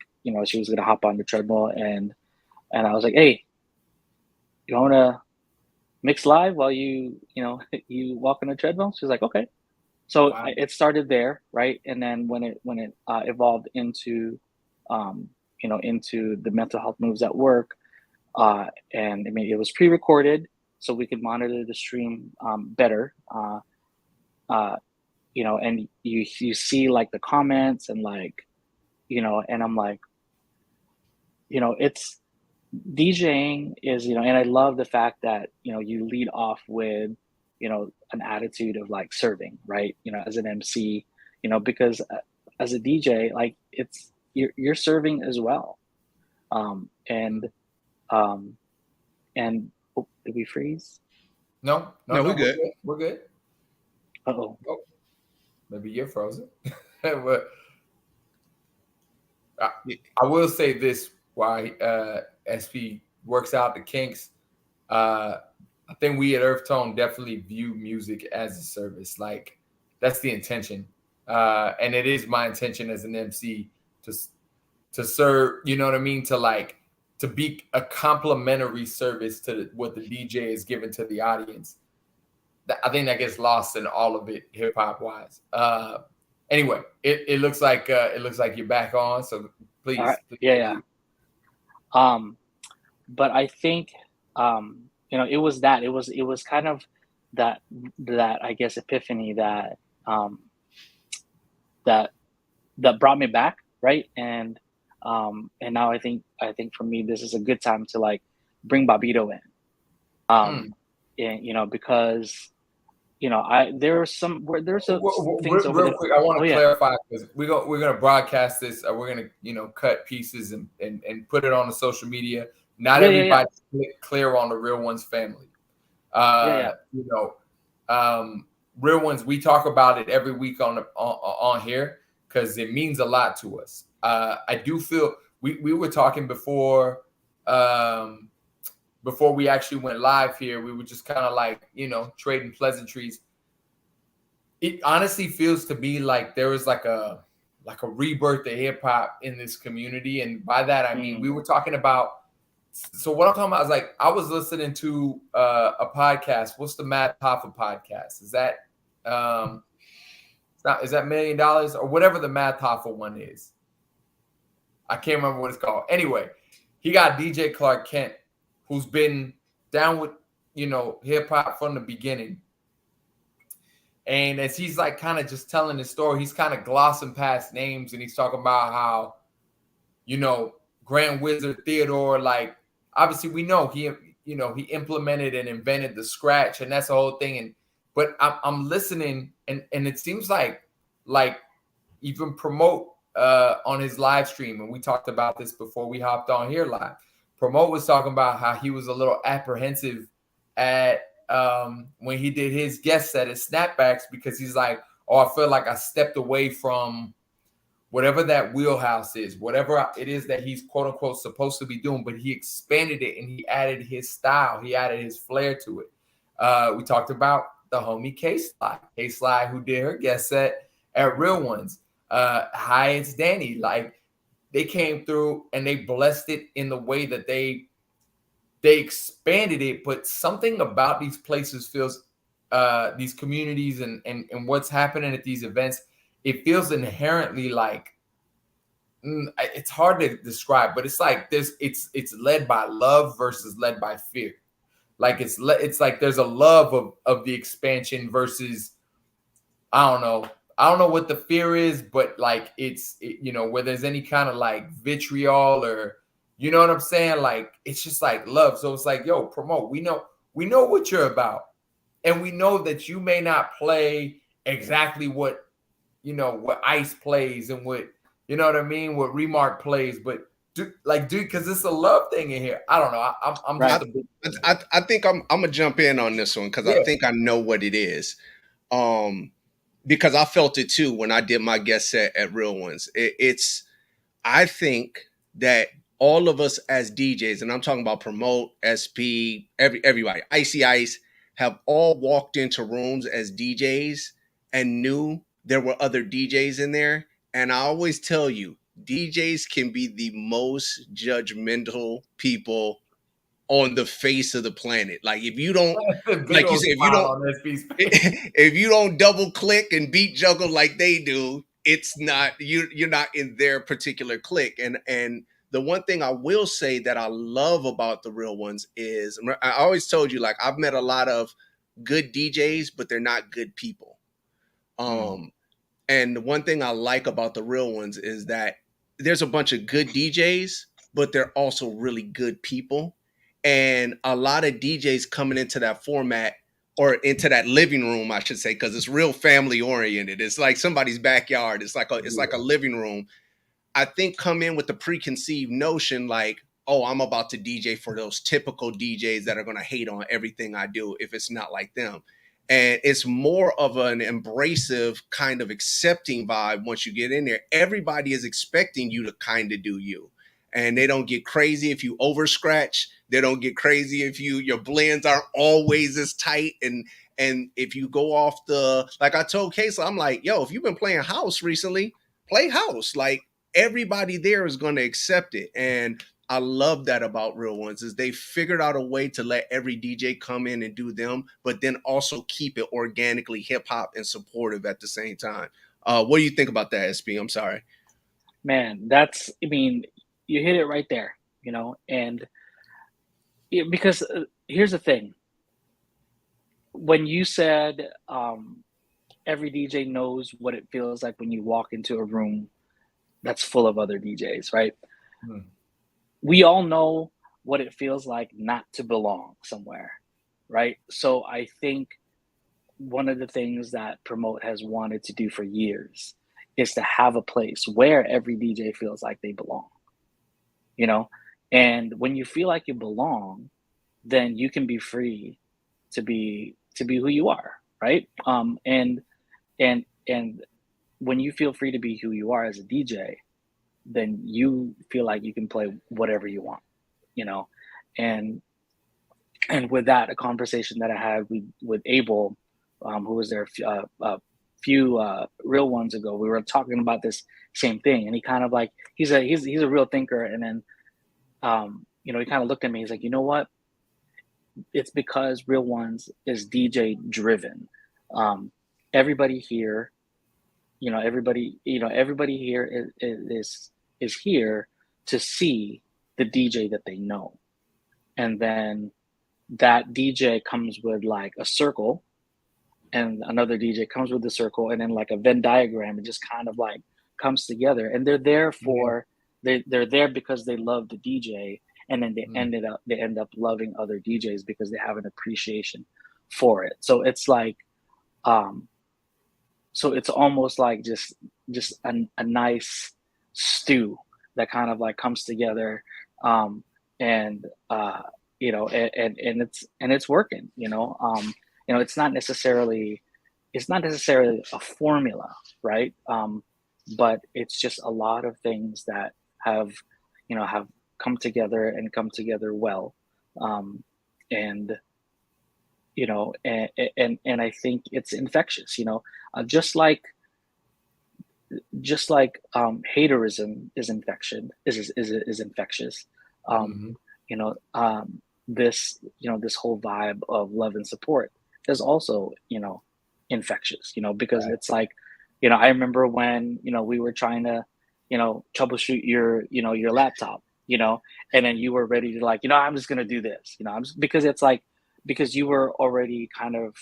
she was gonna hop on the treadmill, and I was like, hey, you want to mix live while you you walk on the treadmill? She's like, okay. So
Wow.
it started there, right? And then when it evolved into into the mental health moves at work, and I mean, it was pre-recorded so we could monitor the stream better, and you see like the comments and like, and I'm like, it's DJing is, and I love the fact that, you lead off with, an attitude of like serving, right? As an MC, because as a DJ, like you're serving as well. And oh, did we freeze?
No,
we're good.
We're good.
Uh-oh.
Oh, maybe you're frozen. But I will say this: why SP works out the kinks. I think we at URF Tone definitely view music as a service. Like, that's the intention, and it is my intention as an MC to serve. You know what I mean? To be a complimentary service to what the DJ is giving to the audience. I think that gets lost in all of it, hip hop wise. Anyway, it looks like you're back on. So please,
All right.
please.
Yeah. But I think it was that it was kind of that I guess epiphany that that brought me back, right? And now I think for me this is a good time to like bring Babito in, and because there's some things over
real quick. I want to clarify, because we're gonna broadcast this. We're gonna cut pieces and put it on the social media. Not everybody's clear on the Real Ones family. Real Ones, we talk about it every week on here because it means a lot to us. I do feel we were talking before we actually went live here. We were just kind of like trading pleasantries. it honestly feels to me like there was like a rebirth of hip hop in this community, and by that I mean we were talking about. So what I'm talking about is like I was listening to a podcast. What's the Matt Hoffa podcast? Is that it's not, is that $1 Million or whatever the Matt Hoffa one is? I can't remember what it's called. Anyway, he got DJ Clark Kent, who's been down with hip hop from the beginning. And as he's like kind of just telling his story, he's kind of glossing past names, and he's talking about how, Grand Wizard Theodore, like obviously we know he implemented and invented the scratch, and that's the whole thing. But I'm listening, and it seems like even Promote on his live stream, and we talked about this before we hopped on here live. Promote was talking about how he was a little apprehensive at when he did his guest set at Snapbacks, because he's like, oh, I feel like I stepped away from whatever that wheelhouse is, whatever it is that he's quote unquote supposed to be doing, but he expanded it and he added his style, he added his flair to it. We talked about the homie K-Sly, who did her guest set at Real Ones. Hi, it's Danny. Like, they came through and they blessed it in the way that they expanded it, but something about these places feels, these communities and what's happening at these events, it feels inherently like, it's hard to describe, but it's like it's led by love versus led by fear. Like it's like there's a love of the expansion versus, I don't know what the fear is, but like where there's any kind of like vitriol or, you know what I'm saying? Like, it's just like love. So it's like, yo, Promote, we know what you're about. And we know that you may not play exactly what Ice plays and what, you know what I mean? What Remark plays, but dude, because it's a love thing in here. I don't know. I'm
Right.
just
I think I'm gonna jump in on this one because I think I know what it is. Because I felt it too when I did my guest set at Real Ones. I think that all of us as DJs, and I'm talking about Promote, SP, everybody, Icy Ice, have all walked into rooms as DJs and knew there were other DJs in there. And I always tell you, DJs can be the most judgmental people on the face of the planet. Like, if you don't, like you said, if you don't double click and beat juggle like they do, it's not, you're not in their particular clique. And the one thing I will say that I love about the Real Ones is, I always told you, like, I've met a lot of good DJs, but they're not good people. And the one thing I like about the Real Ones is that there's a bunch of good DJs, but they're also really good people. And a lot of DJs coming into that format, or into that living room, I should say, because it's real family oriented. It's like somebody's backyard. It's like a living room. I think come in with the preconceived notion like, oh, I'm about to DJ for those typical DJs that are going to hate on everything I do if it's not like them. And it's more of an embracive kind of accepting vibe once you get in there. Everybody is expecting you to kind of do you. And they don't get crazy if you over scratch. They don't get crazy if your blends aren't always as tight. And if you go off like I told Casey, I'm like, yo, if you've been playing house recently, play house. Like, everybody there is going to accept it. And I love that about Real Ones is they figured out a way to let every DJ come in and do them, but then also keep it organically hip hop and supportive at the same time. What do you think about that, SP? I'm sorry.
Man, you hit it right there, and because here's the thing. When you said every DJ knows what it feels like when you walk into a room that's full of other DJs, right? We all know what it feels like not to belong somewhere, right? So I think one of the things that Promote has wanted to do for years is to have a place where every DJ feels like they belong, and when you feel like you belong, then you can be free to be who you are, right? And when you feel free to be who you are as a DJ, then you feel like you can play whatever you want, and with that, a conversation that I had with Abel, who was there real ones ago, we were talking about this same thing, and he kind of like he's a real thinker, and then he kind of looked at me. He's like, you know what? It's because Real Ones is DJ driven. Everybody here, everybody here is here to see the DJ that they know, and then that DJ comes with like a circle, and another DJ comes with the circle, and then like a Venn diagram. It just kind of like comes together, and they're there for they're there because they love the DJ, and then they end up loving other DJs because they have an appreciation for it. So it's like, so it's almost like just a nice stew that kind of like comes together, and it's working. It's not necessarily a formula, right? But it's just a lot of things that have come together and come together well, and I think it's infectious. Just like haterism is infectious. This whole vibe of love and support is also infectious. Because it's like, I remember when we were trying to troubleshoot your laptop, and then you were ready to like, I'm just gonna do this, because you were already kind of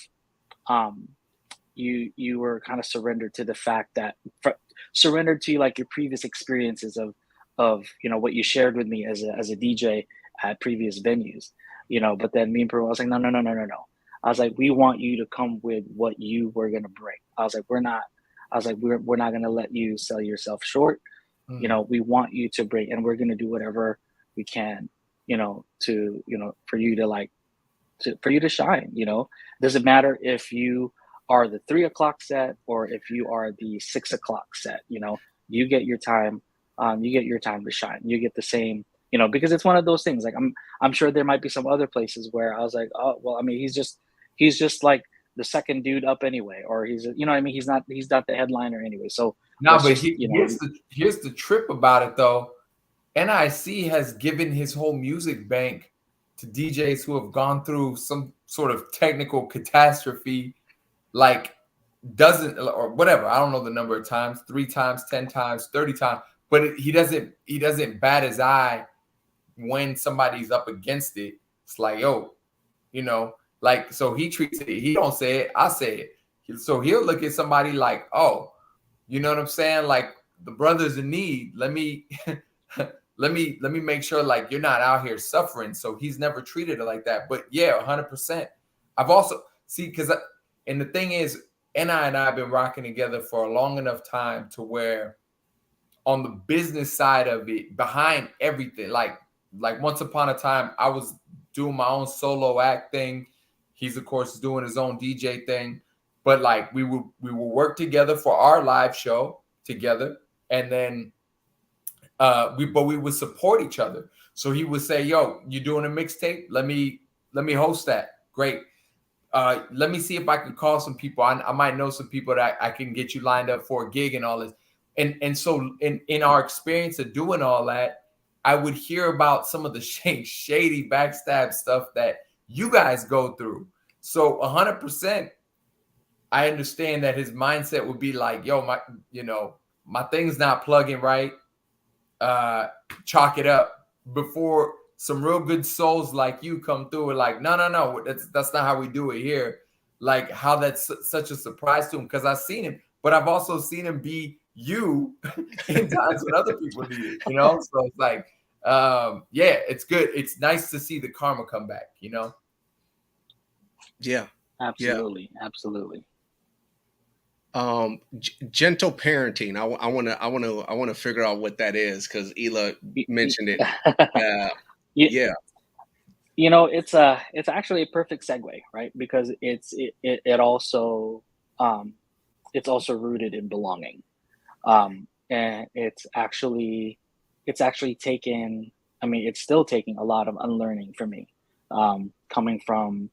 you were kind of surrendered to the fact that surrendered to like your previous experiences of what you shared with me as a DJ at previous venues, but then me and Peru, I was like, no. I was like, we want you to come with what you were going to bring. I was like, we're not going to let you sell yourself short. We want you to bring, and we're going to do whatever we can, for you to shine. Doesn't matter if you are the 3 o'clock set or if you are the 6 o'clock set. You get your time. You get your time to shine. You get the same. Because it's one of those things. Like I'm sure there might be some other places where I was like, oh well, I mean, he's just like the second dude up anyway, or he's he's not the headliner anyway. So
no, but here's the trip about it though. NIC has given his whole music bank to DJs who have gone through some sort of technical catastrophe, like doesn't or whatever. I don't know the number of times, 3 times, 10 times, 30 times, but he doesn't bat his eye when somebody's up against it. It's like, yo, like, so he treats it, he don't say it, I say it. So he'll look at somebody like, oh, you know what I'm saying? Like, the brother's in need. Let me let me make sure like you're not out here suffering. So he's never treated it like that. But yeah, 100%. I've also and the thing is, and I have been rocking together for a long enough time to where on the business side of it, behind everything, like once upon a time, I was doing my own solo act thing. He's of course doing his own DJ thing, but like we would work together for our live show together, and then we would support each other. So he would say, "Yo, you doing a mixtape? Let me host that. Great. Let me see if I can call some people. I might know some people that I can get you lined up for a gig and all this." And so in our experience of doing all that, I would hear about some of the shady backstab stuff that you guys go through. So 100%, I understand that his mindset would be like, yo, my thing's not plugging right. Chalk it up, before some real good souls like you come through and like, no, that's not how we do it here. Like, how that's such a surprise to him, because I've seen him, but I've also seen him be you in times when other people need it, So it's like, yeah, it's good. It's nice to see the karma come back,
Yeah,
absolutely.
Gentle parenting. I want to figure out what that is, because Ela mentioned it. Yeah.
It's actually a perfect segue, right? Because it also rooted in belonging, and it's actually taken. I mean, it's still taking a lot of unlearning for me, coming from,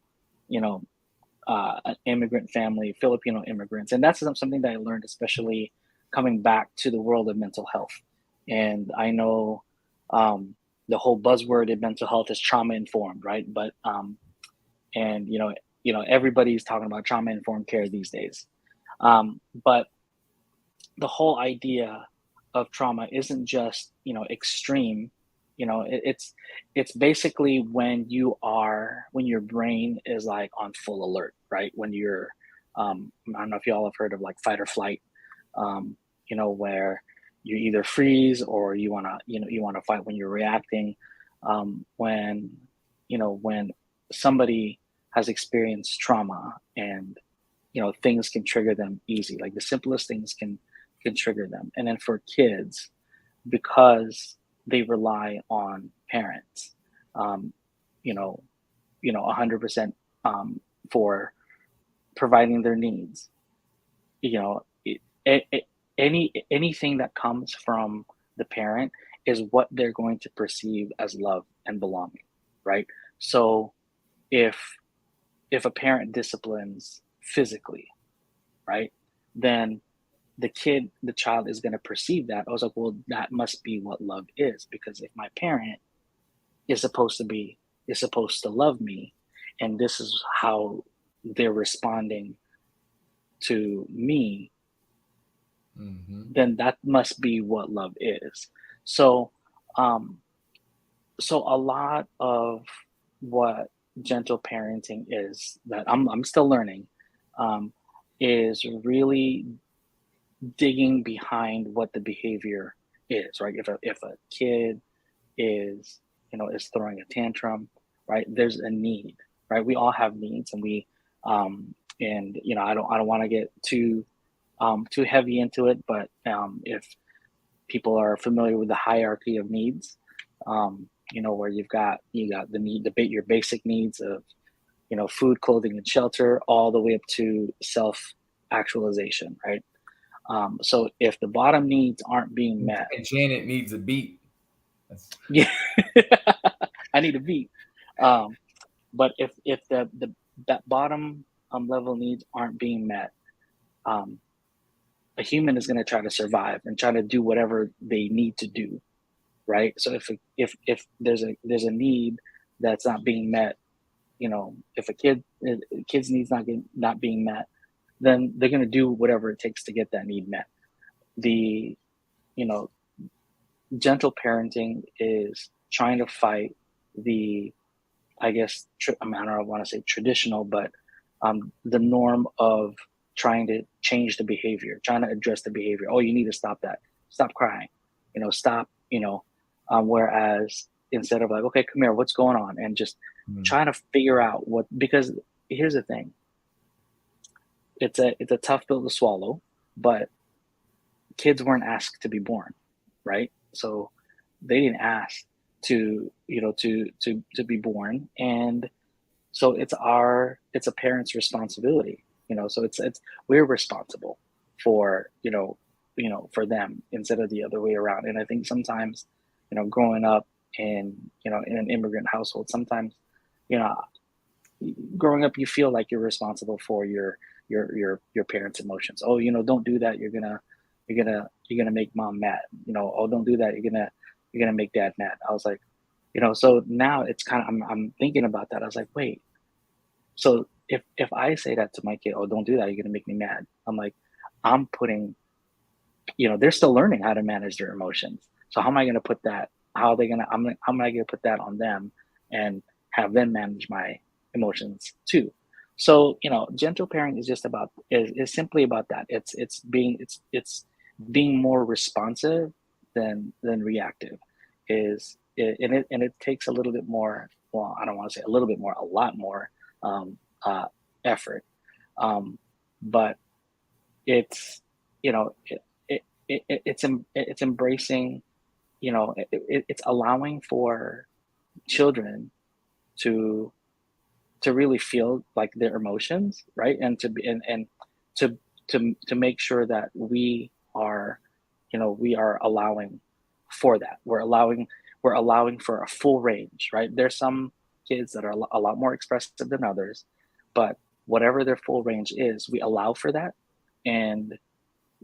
an immigrant family, Filipino immigrants, and that's something that I learned, especially coming back to the world of mental health. And I know the whole buzzword in mental health is trauma informed, right? But and everybody's talking about trauma informed care these days. But the whole idea of trauma isn't just extreme. It's basically when your brain is like on full alert, right? When you're I don't know if y'all have heard of like fight or flight, where you either freeze or you want to fight when you're reacting. When somebody has experienced trauma, and things can trigger them easy, like the simplest things can trigger them. And then for kids, because they rely on parents, um, you know 100% for providing their needs. Anything that comes from the parent is what they're going to perceive as love and belonging, right? So if a parent disciplines physically, right, then the child is going to perceive that. I was like, well, that must be what love is, because if my parent is supposed to love me, and this is how they're responding to me, then that must be what love is. So, so a lot of what gentle parenting is, that I'm still learning, is really digging behind what the behavior is, right? If a kid is throwing a tantrum, right? There's a need, right? We all have needs, and I don't want to get too heavy into it, but if people are familiar with the hierarchy of needs, where you got the need, your basic needs of food, clothing, and shelter, all the way up to self actualization, right? So if the bottom needs aren't being met,
and Janet needs a beat.
Yeah, I need a beat. But if that bottom level needs aren't being met, a human is going to try to survive and try to do whatever they need to do, right? So if there's a need that's not being met, if a kid's needs not being met, then they're going to do whatever it takes to get that need met. The you know Gentle parenting is trying to fight the, I guess, I don't know, I want to say traditional, but the norm of trying to change the behavior, trying to address the behavior. Oh, you need to stop that. Stop crying. Stop. Whereas instead of like, okay, come here, what's going on, and just trying to figure out what. Because here's the thing. It's a tough pill to swallow, but kids weren't asked to be born, right? So they didn't ask to be born, and so it's a parent's responsibility. So it's we're responsible for for them instead of the other way around. And I think sometimes growing up in in an immigrant household, sometimes growing up you feel like you're responsible for your parents' emotions. Oh, don't do that, you're gonna make mom mad. Oh, don't do that, you're gonna make dad mad. I was like, so now it's kind of, I'm thinking about that. I was like, wait, so if I say that to my kid, oh, don't do that, you're gonna make me mad. I'm like, I'm putting, they're still learning how to manage their emotions. So how am I gonna put that? How am I gonna put that on them and have them manage my emotions too? So gentle parenting is just about is simply about that. It's being more responsive than reactive. And it takes a little bit more. Well, I don't want to say a little bit more, a lot more effort. But it's it's embracing. It's allowing for children to really feel like their emotions, right? And to be and to make sure that we are allowing for that. We're allowing for a full range, right? There's some kids that are a lot more expressive than others, but whatever their full range is, we allow for that, and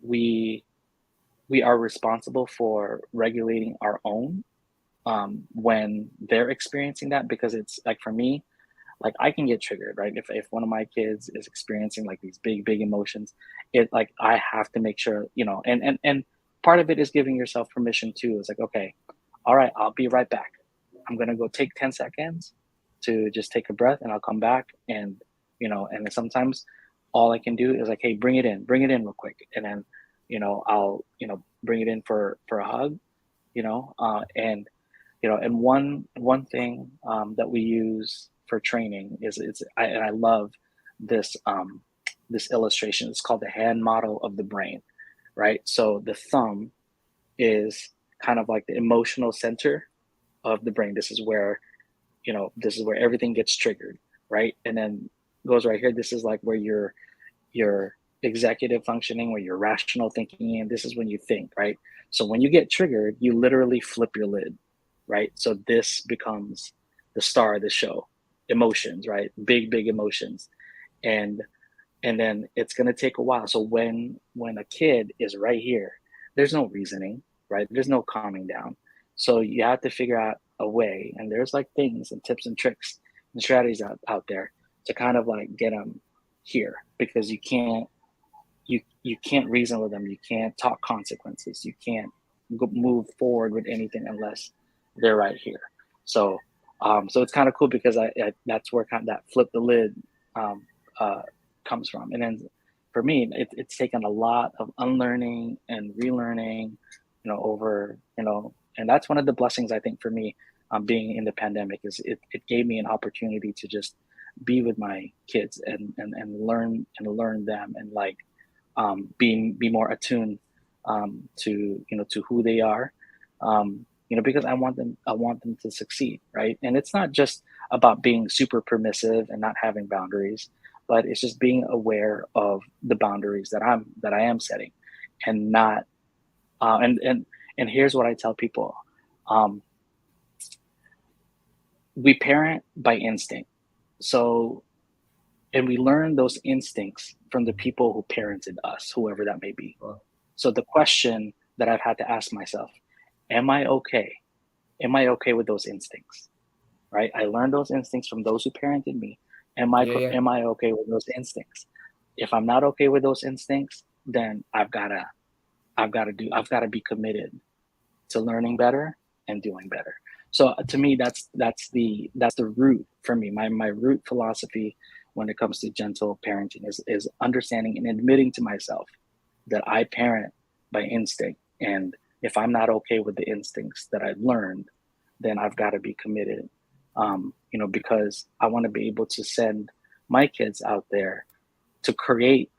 we are responsible for regulating our own when they're experiencing that, because it's like, for me, like, I can get triggered, right? If one of my kids is experiencing like these big emotions, it, like, I have to make sure, and part of it is giving yourself permission too. It's like, okay, all right, I'll be right back. I'm gonna go take 10 seconds to just take a breath, and I'll come back. And and then sometimes all I can do is like, hey, bring it in real quick, and then I'll bring it in for a hug, and and one thing that we use for training is and I love this this illustration. It's called the hand model of the brain, right? So the thumb is kind of like the emotional center of the brain. This is where everything gets triggered, right? And then goes right here. This is like where your executive functioning, where your rational thinking, and this is when you think, right? So when you get triggered, you literally flip your lid, right? So this becomes the star of the show, emotions, right? Big emotions. And then it's going to take a while. So when a kid is right here, there's no reasoning, right? There's no calming down. So you have to figure out a way, and there's like things and tips and tricks and strategies out there to kind of like get them here, because you can't reason with them. You can't talk consequences. You can't move forward with anything unless they're right here. So so it's kind of cool, because I that's where kind of that flip the lid comes from. And then for me, it's taken a lot of unlearning and relearning, over, and that's one of the blessings, I think, for me, being in the pandemic, is it gave me an opportunity to just be with my kids and learn them, and like be more attuned to to who they are, because I want them to succeed, right? And it's not just about being super permissive and not having boundaries, but it's just being aware of the boundaries that I am setting, and not and here's what I tell people. We parent by instinct. So, and we learn those instincts from the people who parented us, whoever that may be. So the question that I've had to ask myself, am I okay? Am I okay with those instincts? Right? I learned those instincts from those who parented me. Am I okay with those instincts? If I'm not okay with those instincts, then I've got to be committed to learning better and doing better. So to me, that's the root for me. My root philosophy when it comes to gentle parenting is understanding and admitting to myself that I parent by instinct. And if I'm not okay with the instincts that I've learned, then I've got to be committed, because I want to be able to send my kids out there to create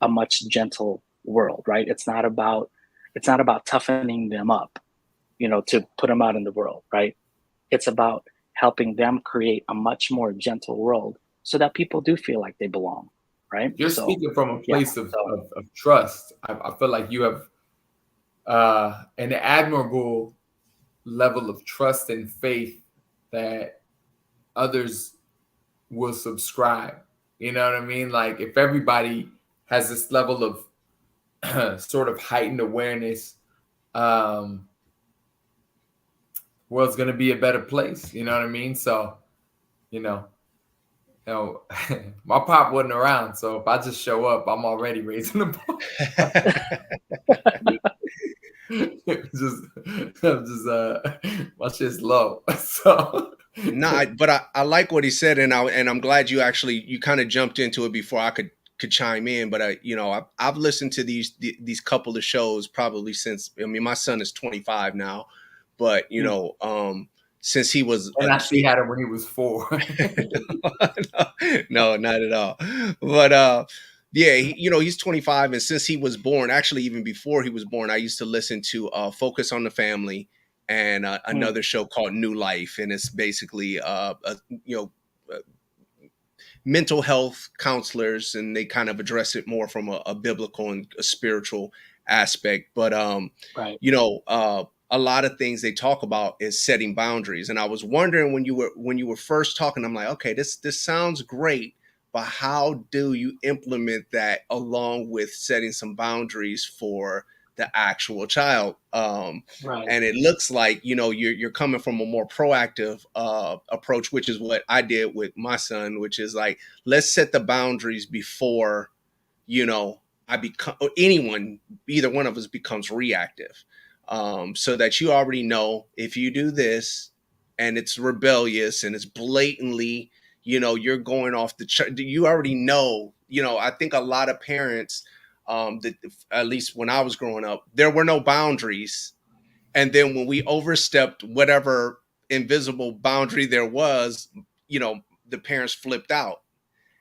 a much gentle world, right? It's not about toughening them up, to put them out in the world, right? It's about helping them create a much more gentle world so that people do feel like they belong, right?
You're speaking from a place of trust. I feel like you have an admirable level of trust and faith that others will subscribe. You know what I mean? Like, if everybody has this level of sort of heightened awareness, world's gonna be a better place. You know what I mean? So, my pop wasn't around, so if I just show up, I'm already raising the bar. My shit's low. So
no, but I like what he said, and I'm glad you kind of jumped into it before I could chime in. But I've listened to these couple of shows probably since, my son is 25 now, but since he was,
and I see had him when he was 4.
no, not at all. But yeah, he's 25, and since he was born, actually even before he was born, I used to listen to Focus on the Family and another show called New Life, and it's basically mental health counselors, and they kind of address it more from a biblical and a spiritual aspect. But
right.
A lot of things they talk about is setting boundaries. And I was wondering when you were first talking, I'm like, okay, this sounds great, but but how do you implement that along with setting some boundaries for the actual child?
Right.
And it looks like, you know, you're coming from a more proactive approach, which is what I did with my son, which is like, let's set the boundaries before, you know, I become, or anyone, either one of us becomes reactive. So that you already know, if you do this and it's rebellious and it's blatantly, you know, you're going off you already know, you know. I think a lot of parents, that at least when I was growing up, there were no boundaries. And then when we overstepped whatever invisible boundary there was, you know, the parents flipped out.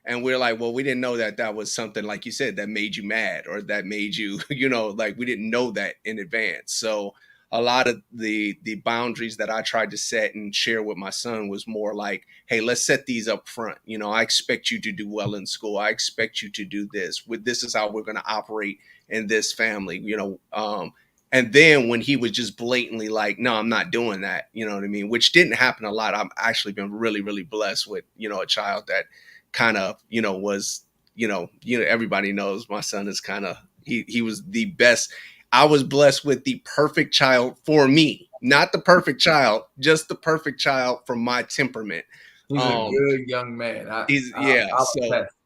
And we're like, well, we didn't know that that was something, like you said, that made you mad, or that made you, you know, like, we didn't know that in advance. So a lot of the boundaries that I tried to set and share with my son was more like, hey, let's set these up front. You know, I expect you to do well in school. I expect you to do this. This is how we're going to operate in this family, you know. And then when he was just blatantly like, no, I'm not doing that, you know what I mean? Which didn't happen a lot. I've actually been really, really blessed with, you know, a child that kind of, you know, was, you know, everybody knows my son is kind of, he was the best. I was blessed with the perfect child for me, not the perfect child, just the perfect child for my temperament.
He's a good young man.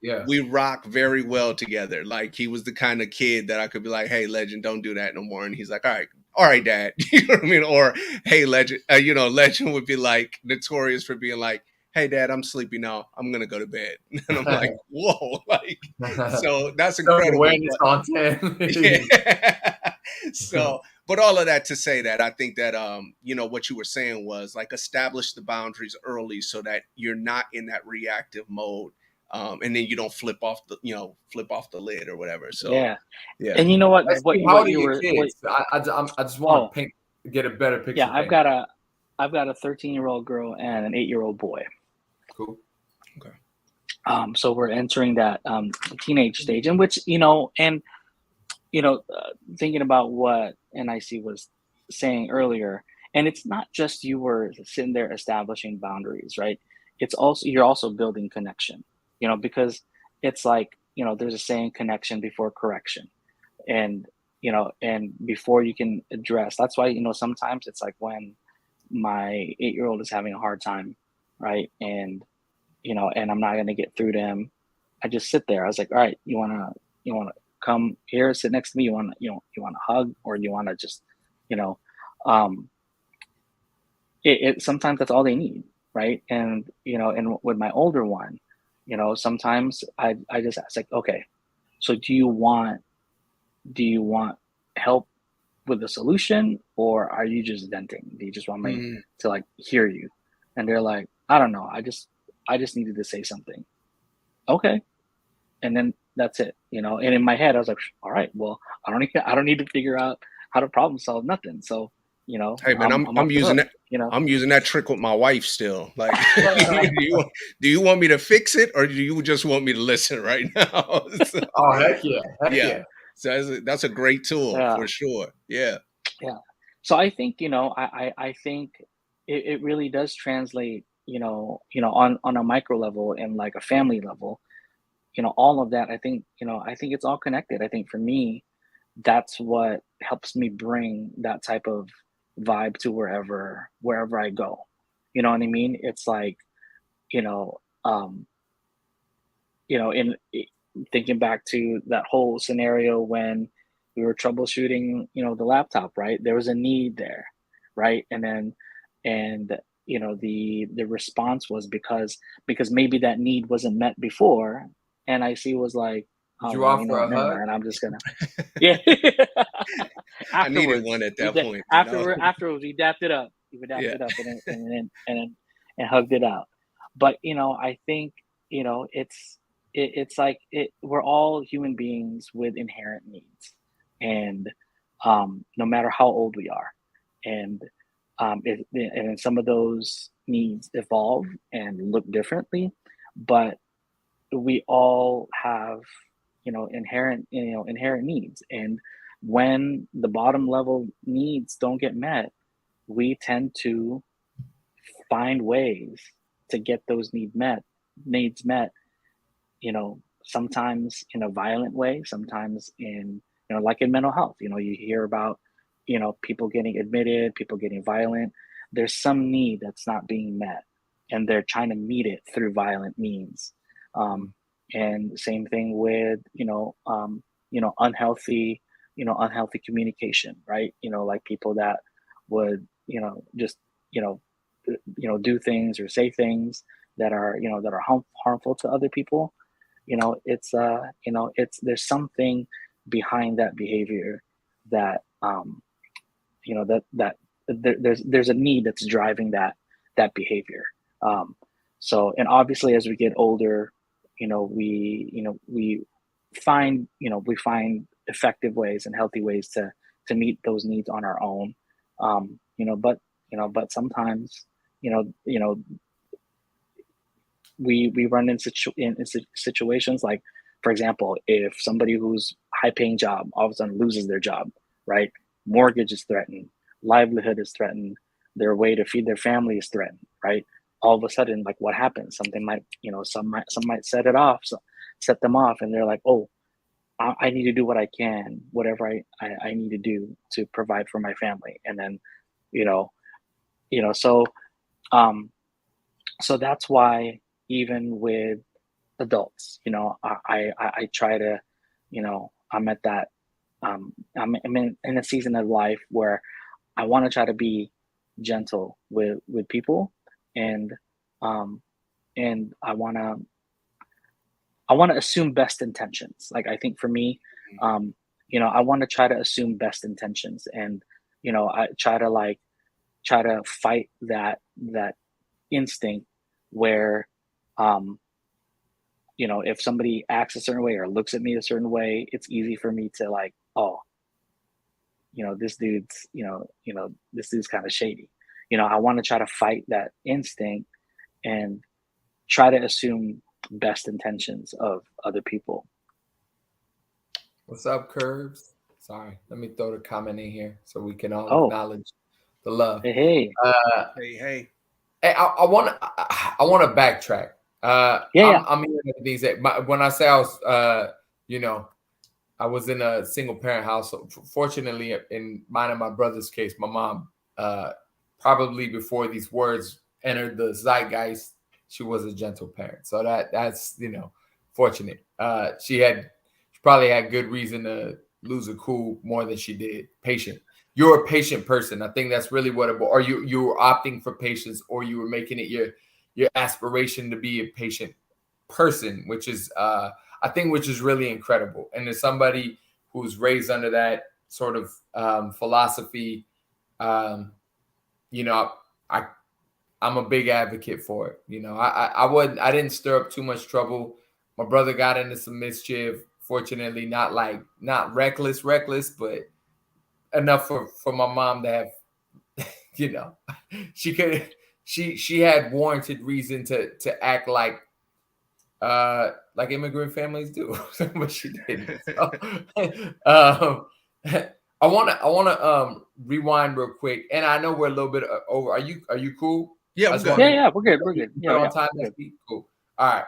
Yeah. We rock very well together. Like, he was the kind of kid that I could be like, hey, Legend, don't do that no more. And he's like, all right, Dad. You know what I mean? Or, hey, Legend, you know, Legend would be like notorious for being like, hey, Dad, I'm sleepy now. I'm going to go to bed. And I'm like, whoa. Like, so that's incredible.
Awareness content.
Yeah. So, but all of that to say that I think that, you know, what you were saying was like, establish the boundaries early so that you're not in that reactive mode. And then you don't flip off the lid or whatever. So,
yeah.
Yeah.
And you know what?
How old are your kids? I just want to get a better picture.
Yeah, I've got a 13-year-old girl and an 8-year-old boy.
Cool.
Okay.
So we're entering that teenage stage, in which, you know, and you know, thinking about what NIC was saying earlier, and it's not just you were sitting there establishing boundaries, right? It's also, you're also building connection, you know, because it's like, you know, there's a saying, connection before correction. And, you know, and before you can address, that's why, you know, sometimes it's like when my 8-year-old is having a hard time, right? And, you know, and I'm not going to get through to him. I just sit there. I was like, all right, you want to come here, sit next to me? You want to hug, or you want to just, you know, sometimes that's all they need. Right. And, you know, and with my older one, you know, sometimes I just ask, like, okay, so do you want help with the solution, or are you just venting? Do you just want me to like hear you? And they're like, I don't know. I just needed to say something. Okay. And then that's it, you know. And in my head, I was like, all right, well, I don't need to figure out how to problem solve nothing. So, you know,
hey man, I'm using that.
You know,
I'm using that trick with my wife still. Like, do you want me to fix it, or do you just want me to listen right now? So,
oh heck yeah.
So that's a great tool for sure. Yeah.
Yeah. So I think, you know, I think it really does translate, you know, on a micro level and like a family level, you know, all of that. I think, you know, I think it's all connected. I think for me, that's what helps me bring that type of vibe to wherever I go. You know what I mean? It's like, you know, in thinking back to that whole scenario when we were troubleshooting, you know, the laptop, right? There was a need there, right? And you know, the response was because maybe that need wasn't met before. And IC was like,
oh, you offer a hug?
Mind, I'm just gonna, yeah.
I needed one at that point.
Afterwards, we dapped it up. And hugged it out. But you know, I think, you know, it's like we're all human beings with inherent needs, and no matter how old we are, and some of those needs evolve and look differently, but we all have, you know, inherent needs. And when the bottom level needs don't get met, we tend to find ways to get those needs met sometimes in a violent way, sometimes in, like in mental health, you hear about, people getting admitted, people getting violent. There's some need that's not being met, and they're trying to meet it through violent means. And same thing with, unhealthy, unhealthy communication, right? Like people that would, just, you know, do things or say things that are, that are harmful to other people. It's there's something behind that behavior that, there's a need that's driving that behavior. So, and obviously as we get older, we find effective ways and healthy ways to meet those needs on our own. But sometimes, you know, you know, we run in situations like, for example, if somebody who's high paying job all of a sudden loses their job, right? Mortgage is threatened, livelihood is threatened, their way to feed their family is threatened, right? All of a sudden, like, what happens? Something might, some might set them off, and they're like, oh, I need to do what I can, whatever I need to do to provide for my family. And then, you know, so, so that's why even with adults, I try to, I'm at that, I'm in a season of life where I want to try to be gentle with people, and and I want to assume best intentions. Like, I think for me, I want to try to assume best intentions, and I try to fight that instinct where, if somebody acts a certain way or looks at me a certain way, it's easy for me to, like, oh, this dude's, this dude's kind of shady. I want to try to fight that instinct and try to assume best intentions of other people.
What's up, Curbs? Sorry, let me throw the comment in here so we can all acknowledge the love.
Hey.
Hey.
I want to backtrack. I'm hearing these. When I say I was, I was in a single parent household. Fortunately, in mine and my brother's case, my mom, probably before these words entered the zeitgeist, she was a gentle parent. So that's fortunate. She probably had good reason to lose her cool more than she did. Patient. You're a patient person. I think that's really what it. Or you were opting for patience, or you were making it your aspiration to be a patient person, which is I think which is really incredible. And as somebody who's raised under that sort of philosophy, I'm a big advocate for it. I didn't stir up too much trouble. My brother got into some mischief. Fortunately, not reckless, but enough for my mom to have, she had warranted reason to act like immigrant families do, but she didn't. So, I want to rewind real quick, and I know we're a little bit over. Are you cool?
Yeah,
we're good. We're good. Yeah,
on time. Cool. All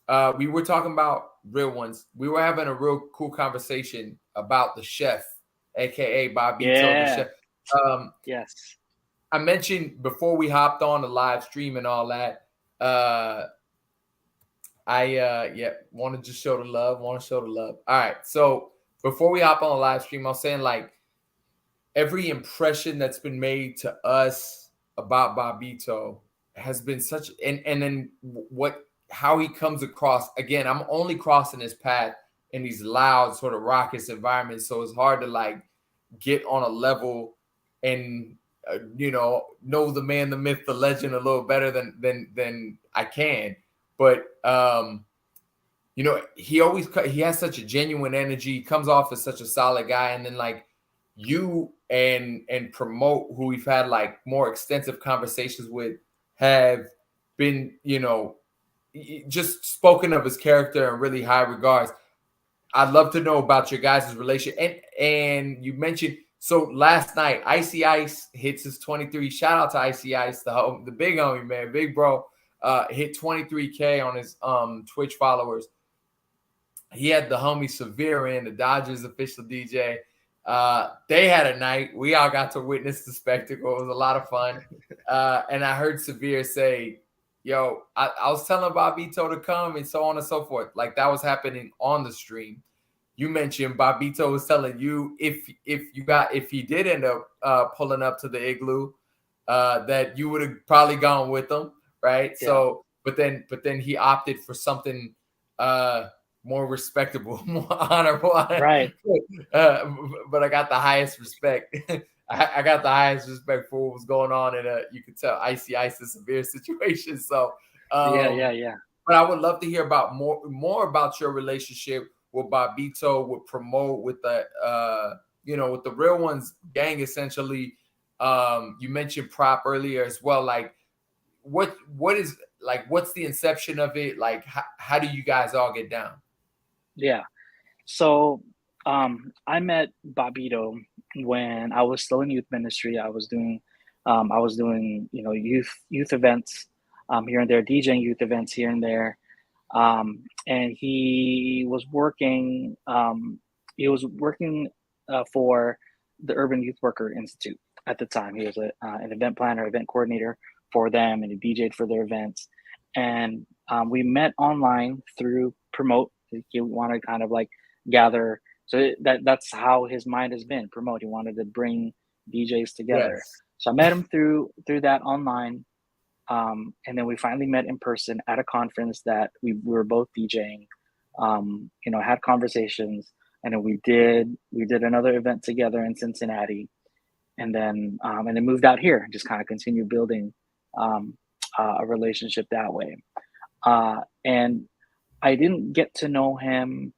right. We were talking about real ones. We were having a real cool conversation about the chef, aka Bobbito, the chef.
Yes.
I mentioned before we hopped on the live stream and all that. I want to just show the love. All right. So before we hop on the live stream, I was saying, like, every impression that's been made to us about Bobbito has been such, and then how he comes across. Again, I'm only crossing his path in these loud, sort of raucous environments, so it's hard to, like, get on a level and know the man, the myth, the legend a little better than I can. But he has such a genuine energy. He comes off as such a solid guy, and then, like, you and Promote, who we've had, like, more extensive conversations with, have been just spoken of his character in really high regards. I'd love to know about your guys' relationship. And you mentioned, so last night, Icy Ice hits his 23. Shout out to Icy Ice, the big homie, man, big bro. Hit 23K on his Twitch followers. he had the homie Severe in, the Dodgers official DJ. They had a night. We all got to witness the spectacle. It was a lot of fun. And I heard Severe say, yo, I was telling Bobito to come and so on and so forth. Like that was happening on the stream. You mentioned Bobito was telling you if he did end up pulling up to the igloo, that you would have probably gone with him, right? Yeah. So, but then he opted for something more respectable, more honorable,
right?
But I got the highest respect. I got the highest respect for what was going on in you could tell Icy Ice is a severe situation. So
yeah.
But I would love to hear about more about your relationship with Bobito, with Promote, with the with the Real Ones gang, essentially. You mentioned Prop earlier as well. Like, what is like? What's the inception of it? Like, how do you guys all get down?
Yeah. So I met Bobito when I was still in youth ministry. I was doing youth events here and there, DJing youth events here and there. And he was working for the Urban Youth Worker Institute at the time. He was an event planner, event coordinator for them, and he DJ'd for their events. And we met online through Promote. He wanted to kind of like gather. So that's how his mind has been. Promote. He wanted to bring DJs together. Yes. So I met him through that online. And then we finally met in person at a conference that we were both DJing, had conversations, and then we did another event together in Cincinnati, and then moved out here and just kind of continued building a relationship that way. And I didn't get to know him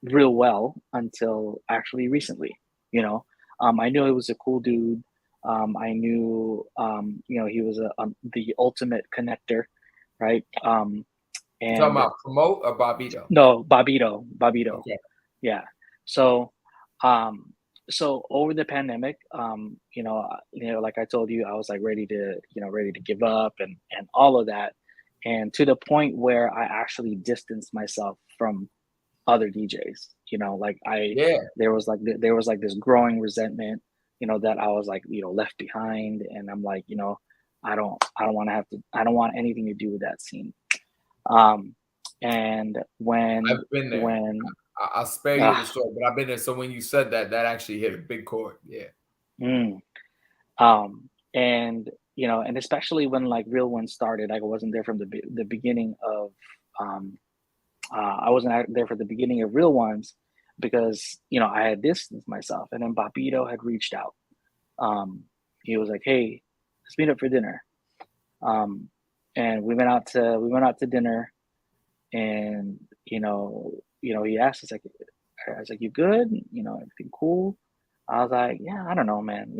real well until actually recently. I knew he was a cool dude. I knew, he was the ultimate connector, right? And
you're talking about Promote or Bobito?
No, Bobito.
Okay.
Yeah. So over the pandemic, like I told you, I was like ready to give up and all of that, and to the point where I actually distanced myself from other DJs. There was like this growing resentment, that I was like, left behind, and I'm like, I don't want anything to do with that scene. And when
I've been there. I'll spare you the story, but I've been there. So when you said that actually hit a big chord. Yeah.
And and especially when like Real Ones started, I wasn't there from the beginning of I wasn't there for the beginning of Real Ones because I had distanced myself, and then Bobito had reached out. He was like, "Hey, let's meet up for dinner," and we went out to dinner, and he asked us like, I was like, "You good? Everything cool?" I was like, "Yeah, I don't know, man."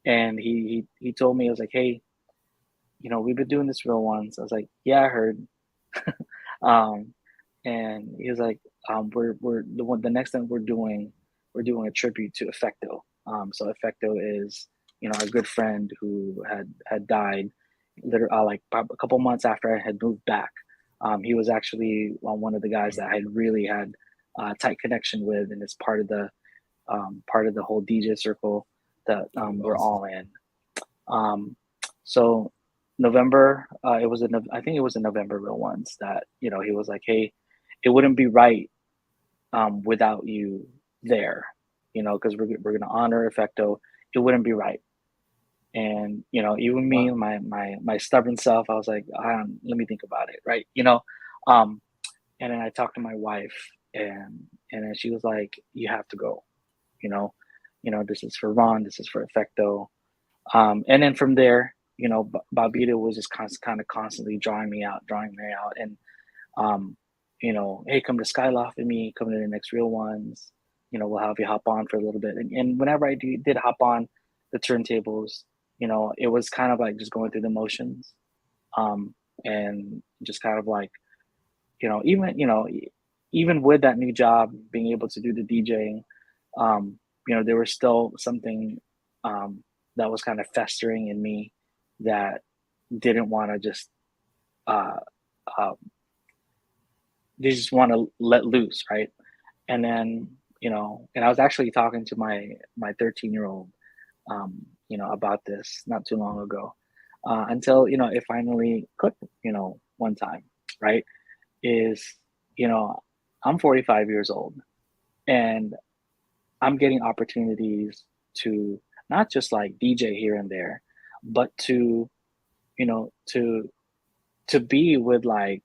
And he told me, I was like, "Hey, we've been doing this Real Ones." I was like, "Yeah, I heard." And he was like, the next thing we're doing a tribute to Effecto. So Effecto is, a good friend who had died literally like a couple months after I had moved back. He was actually one of the guys that I had really had a tight connection with, and it's part of the whole DJ circle that we're all in. So November, I think it was in November Real Ones that, he was like, "Hey, it wouldn't be right without you there, because we're going to honor Effecto. It wouldn't be right." And, even me, my stubborn self, I was like, let me think about it. Right. And then I talked to my wife, and then she was like, "You have to go, this is for Ron, this is for Effecto." And then from there, Bobito was just kind of constantly drawing me out, and hey, come to Skyloft with me, come to the next Real Ones, we'll have you hop on for a little bit. And whenever I did hop on the turntables, it was kind of like just going through the motions, and just kind of like, even with that new job, being able to do the DJing, there was still something that was kind of festering in me that didn't want to just they just want to let loose, right? And then, and I was actually talking to my 13-year-old, about this not too long ago, until it finally clicked, one time, right? Is you know I'm 45 years old, and I'm getting opportunities to not just like DJ here and there, but to you know to be with like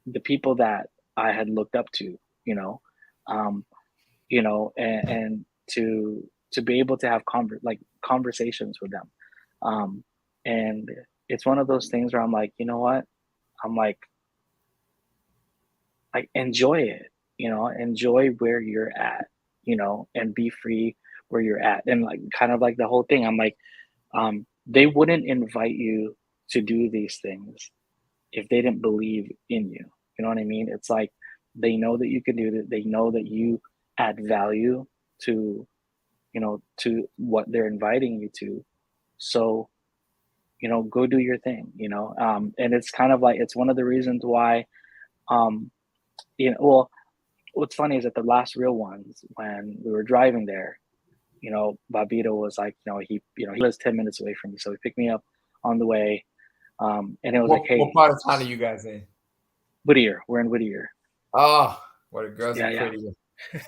the people that I had looked up to, you know, um, and to be able to have conversations with them, um, and it's one of those things where I'm like, you know what, I'm like enjoy it, enjoy where you're at, and be free where you're at, and like kind of like the whole thing. I'm like, they wouldn't invite you to do these things if they didn't believe in you. You know what I mean? It's like they know that you can do it. They know that you add value to, to what they're inviting you to. So, go do your thing, and it's kind of like, it's one of the reasons why, um, well, what's funny is that the last real ones, when we were driving there, Babito was like, he lives 10 minutes away from me. So he picked me up on the way. And it was like,
What
hey,
part of town are you guys in?
Whittier. We're in Whittier.
Oh, where the girls
Yeah,
are
yeah.
pretty.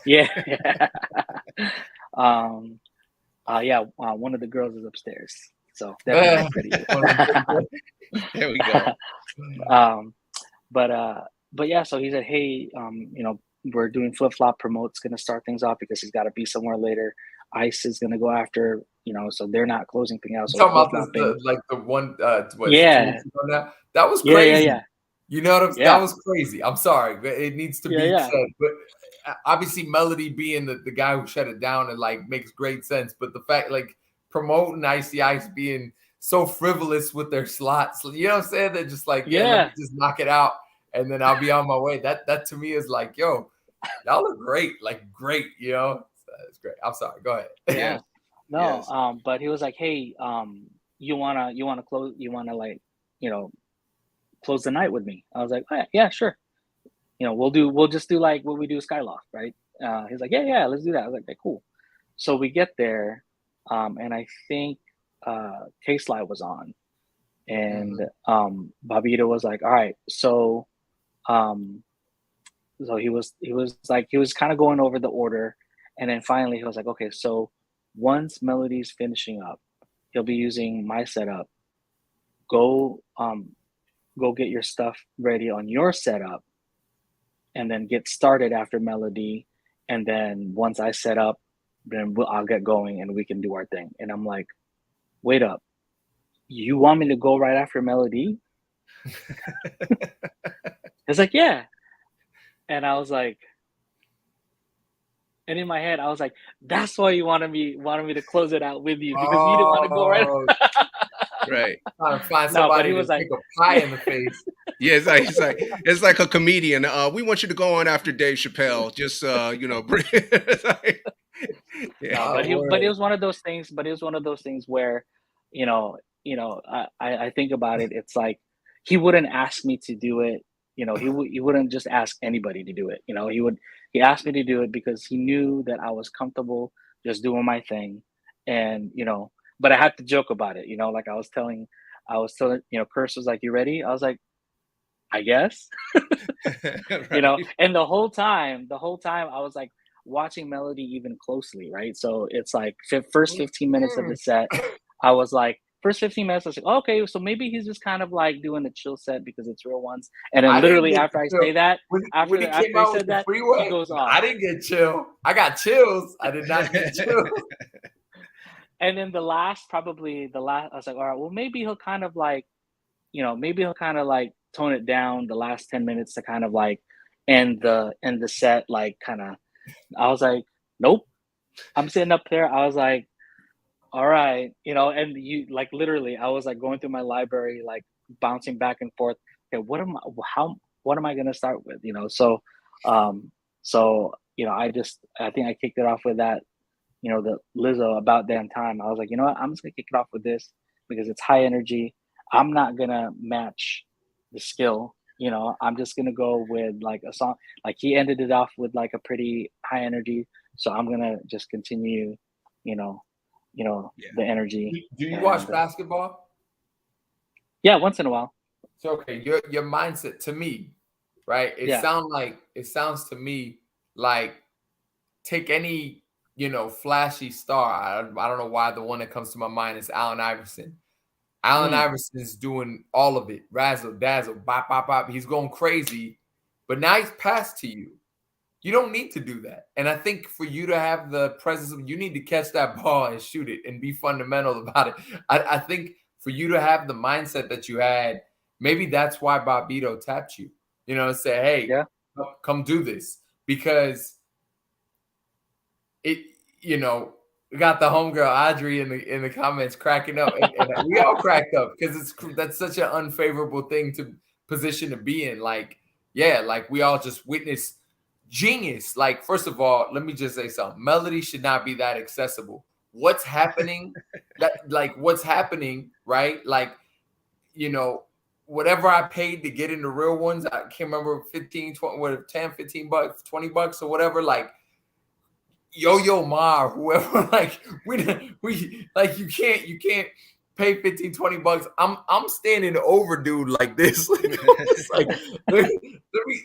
Yeah. Yeah. One of the girls is upstairs, so definitely pretty.
There we go.
But yeah. So he said, hey, we're doing flip flop promotes, gonna start things off because he's got to be somewhere later. Ice is gonna go after, so they're not closing things out.
You
So we're
talking
flip
about this,
flopping.
like the one, what, 2
Yeah.
weeks ago now? That was
Yeah.
crazy.
Yeah.
You know what I'm saying?
Yeah.
That was crazy. I'm sorry, but it needs to be
Yeah.
said. But obviously, Melody being the guy who shut it down, and like makes great sense. But the fact, like, promoting Icy Ice being so frivolous with their slots, you know what I'm saying? They're just like, yeah, let me just knock it out, and then I'll be on my way. That to me is like, yo, y'all look great, like great, It's great. I'm sorry. Go ahead.
Yeah. No,
Yes.
but he was like, "Hey, you wanna close, like, close the night with me?" I was like, "Oh, yeah, sure. We'll just do like what we do Skyloft, right?" He's like, "Yeah, let's do that." I was like, "Okay, cool." So we get there, and I think K-Slide was on, and Babito was like, "All right, so um, he was kind of going over the order, and then finally he was like, okay, so once Melody's finishing up, he'll be using my setup. Go go get your stuff ready on your setup, and then get started after Melody, and then once I set up, then I'll get going and we can do our thing." And I'm like, wait up, you want me to go right after Melody? It's like, yeah. And I was like, and in my head, I was like, "That's why you wanted me to close it out with you, because you didn't want to go right."
Right.
Trying to find
No, but
somebody
he
to
was like,
take a pie in the face.
Yeah, it's like a comedian. We want you to go on after Dave Chappelle. Just yeah.
no,
Oh,
but it
word.
was one of those things. But it was one of those things where, I think about it. It's like he wouldn't ask me to do it. He wouldn't just ask anybody to do it. He asked me to do it because he knew that I was comfortable just doing my thing, and but I had to joke about it. Like I was telling, Curse was like, "You ready?" I was like, "I guess."
Right.
And the whole time I was like watching Melody even closely, right? So it's like first 15 minutes of the set, I was like, first 15 minutes I was like, okay, so maybe he's just kind of like doing a chill set because it's real ones. And then
I didn't
literally
get
after I
chill.
say that,
When he came
after he
out with
said
the
that, he
freeway,
goes off.
I didn't get chill. I got chills. I did not get chills.
And then probably the last, I was like, all right, well, maybe he'll kind of like, tone it down the last 10 minutes to kind of like end the set, like kind of. I was like, nope. I'm sitting up there. I was like, all right, and you like literally, I was like going through my library, like bouncing back and forth. Okay, what am I gonna start with? Um, I think I kicked it off with that, the Lizzo About Damn Time. I was like, you know what? I'm just gonna kick it off with this because it's high energy. I'm not gonna match the skill you know, I'm just gonna go with like a song. Like he ended it off with like a pretty high energy, so I'm gonna just continue, you know,
Yeah.
the energy.
Do you watch
And
basketball?
yeah, once in a while.
So okay, your mindset to me, right? It
Yeah.
sounds to me like take any flashy star. I don't know why the one that comes to my mind is Allen Iverson. Allen Iverson is doing all of it, razzle dazzle, bop bop bop. He's going crazy, but now he's passed to you. You don't need to do that. And I think for you to have the presence of, you need to catch that ball and shoot it and be fundamental about it. I think for you to have the mindset that you had, maybe that's why Bobbito tapped you, and say, hey,
Yeah.
come do this. Because it, we got the homegirl Audrey in the comments cracking up. And we all cracked up because that's such an unfavorable thing to position to be in. Like, yeah, like we all just witnessed genius. Like, first of all, let me just say something. Melody should not be that accessible. What's happening? What's happening, right? Like, whatever I paid to get in the real ones, I can't remember 15, 20, what, 10, 15 bucks, 20 bucks or whatever. Like, Yo Ma or whoever, like we like you can't pay 15, 20 bucks. I'm standing over dude like this. It's like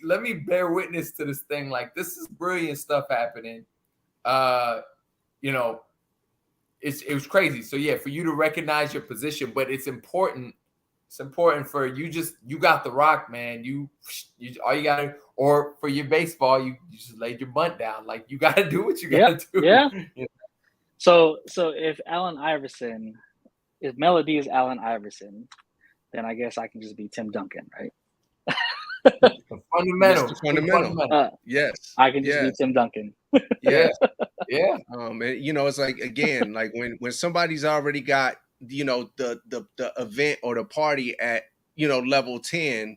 let me bear witness to this thing. Like, this is brilliant stuff happening. It was crazy. So yeah, for you to recognize your position, but it's important. It's important for you got the rock, man. You all you gotta, or for your baseball, you just laid your bunt down. Like, you gotta do what you gotta do.
Yeah. So if Melody is Allen Iverson, then I guess I can just be Tim Duncan, right?
Fundamental.
Yes.
I can just be Tim Duncan.
Yeah.
Yeah.
And, it's like, again, like when somebody's already got, the event or the party at, level 10,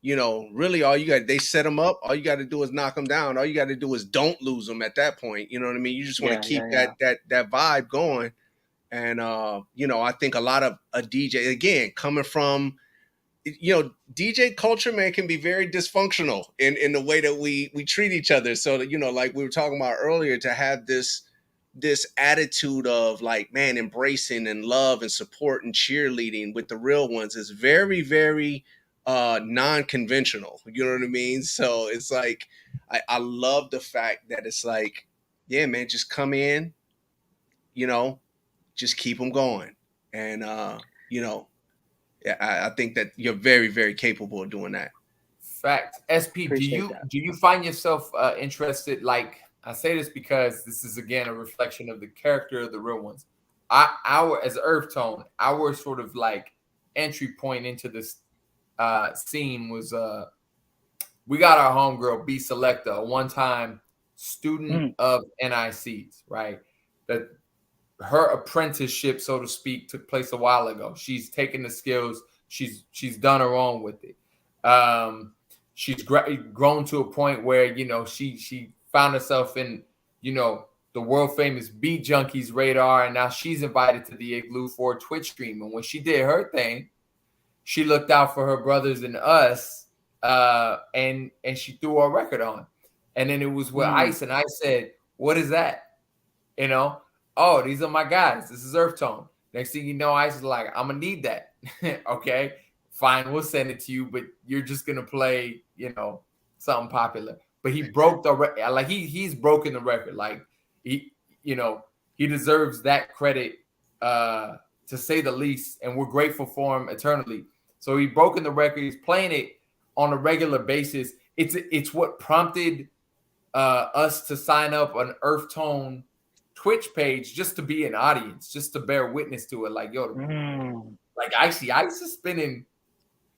really they set them up. All you got to do is knock them down. All you got to do is don't lose them at that point. You know what I mean? You just want to keep that vibe going. And, I think a lot of a DJ, again, coming from, DJ culture, man, can be very dysfunctional in the way that we treat each other. So that, like we were talking about earlier, to have this attitude of like, man, embracing and love and support and cheerleading with the real ones is very, very non-conventional. You know what I mean? So it's like, I love the fact that it's like, yeah, man, just come in, just keep them going. And, yeah, I think that you're very, very capable of doing that.
Fact. SP, do you find yourself interested? Like, I say this because this is, again, a reflection of the character of the real ones. Our as URF Tone, our sort of like entry point into this scene was we got our homegirl B Selecta, a one-time student of NICs, right? That her apprenticeship, so to speak, took place a while ago. She's taken the skills. She's done her own with it. She's grown to a point where she found herself in the world famous Beat Junkies radar, and now she's invited to the Igloo for a Twitch stream. And when she did her thing, she looked out for her brothers and us, and she threw our record on. And then it was with Ice, and I said, "What is that?" Oh, these are my guys. This is URF Tone. Next thing you know, Ice is like, I'm gonna need that. Okay, fine, we'll send it to you, but you're just gonna play, something popular. But he broke the record. Like he's broken the record. Like he deserves that credit, to say the least. And we're grateful for him eternally. So he's broken the record. He's playing it on a regular basis. It's what prompted us to sign up an URF Tone Twitch page, just to be an audience, just to bear witness to it. Like, yo, like Ice is spinning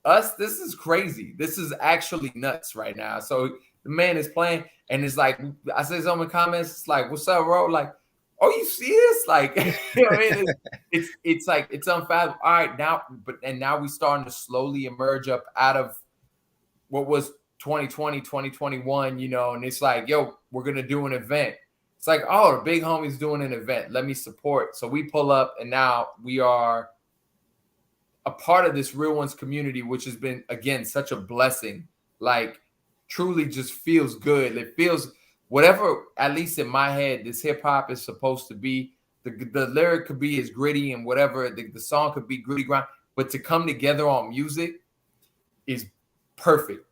us. This is crazy. This is actually nuts right now. So the man is playing, and it's like, I say something in comments, it's like, what's up, bro? Like, oh, you see this? Like, you know what I mean? It's like, it's unfathomable. All right, now we starting to slowly emerge up out of what was 2020, 2021, and it's like, yo, we're gonna do an event. It's like, oh, the big homie's doing an event. Let me support. So we pull up, and now we are a part of this Real Ones community, which has been, again, such a blessing. Like, truly just feels good. It feels whatever, at least in my head, this hip hop is supposed to be. The lyric could be as gritty and whatever. The song could be gritty grind, but to come together on music is perfect.